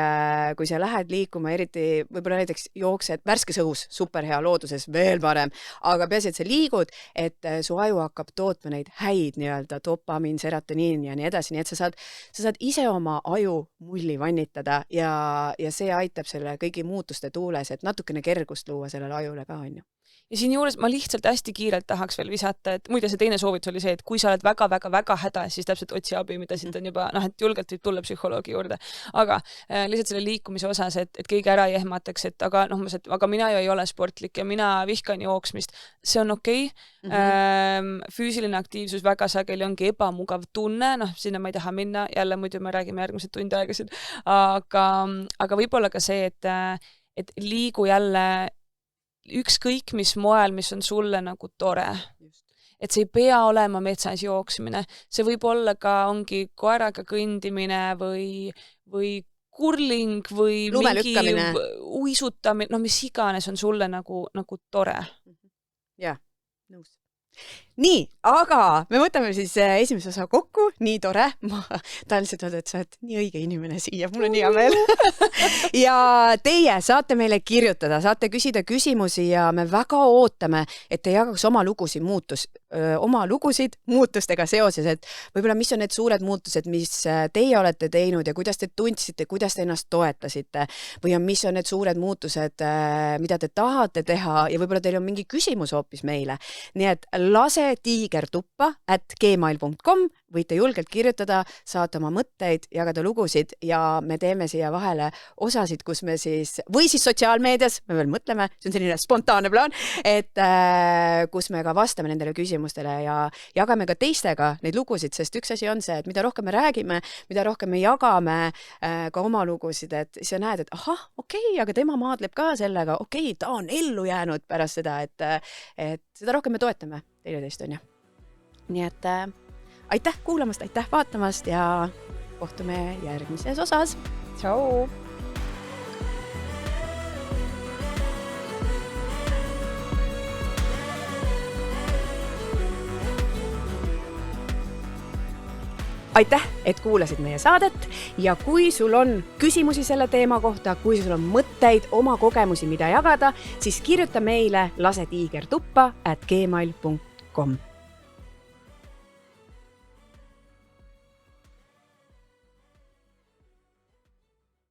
sa lähed liikuma, eriti võib-olla näiteks jooksed värskes õhus, superhea looduses, veel parem, aga peaasi, et sa liigud, et su aju hakkab tootma neid häid nii-öelda dopamiin, serotoniin ja nii edasi, nii et sa saad ise oma aju mulli vannitada ja see aitab selle kõigi muutuste tuules, et natukene kergust luua sellele ajule ka, on ju. Ja siin juures ma lihtsalt hästi kiirelt tahaks veel visata, et muide see teine soovitus oli see, et kui sa oled väga hädas, siis täpselt otsi abi, mida siit on juba, et julgelt võib tulla psühholoogi juurde. Aga lihtsalt selle liikumise osas, et keegi ära ei ehmataks, et aga mina ju ei ole sportlik ja mina vihkan jooksmist. See on okei. Füüsiline aktiivsus väga sageli ongi ebamugav tunne, sinna ma ei taha minna, jälle muidu me räägime järgmised tund aega siin. Aga võib-olla ka see, et liigu jälle ükskõik mis moel, mis on sulle nagu tore. Et see ei pea olema metsas jooksmine. See võib olla ka ongi koeraga kõndimine või kurling või mingi uisutamine, mis iganes on sulle nagu tore. Jah, nõus. Nii, aga me võtame siis esimese osa kokku, nii tore, ma tahan lihtsalt öelda, et sa oled nii õige inimene siia, mul on hea meel. Ja teie saate meile kirjutada, saate küsida küsimusi ja me väga ootame, et te jagaks oma lugusid muutustega seoses, et võib-olla mis on need suured muutused, mis teie olete teinud ja kuidas te tundsite, kuidas te ennast toetasite või mis on need suured muutused, mida te tahate teha ja võib-olla teil on mingi küsimus hoopis meile. Nii et lasettiigertuppa@gmail.com võite julgelt kirjutada, saata oma mõtteid, jagada lugusid ja me teeme siia vahele osasid, kus me või siis sotsiaalmeedias, me veel mõtleme, see on selline spontaanne plaan, et kus me ka vastame nendele küsimustele ja jagame ka teistega neid lugusid, sest üks asi on see, et mida rohkem me räägime, mida rohkem me jagame ka oma lugusid, et sa näed, et okei, aga tema maadleb ka sellega, okei, ta on ellu jäänud pärast seda, et seda rohkem me toetame teineteist, on ju. Nii et aitäh kuulamast, aitäh vaatamast ja kohtume järgmises osas. Tšau! Aitäh, et kuulasid meie saadet ja kui sul on küsimusi selle teema kohta, kui sul on mõtteid, oma kogemusi, mida jagada, siis kirjuta meile lasetiigertuppa@gmail.com.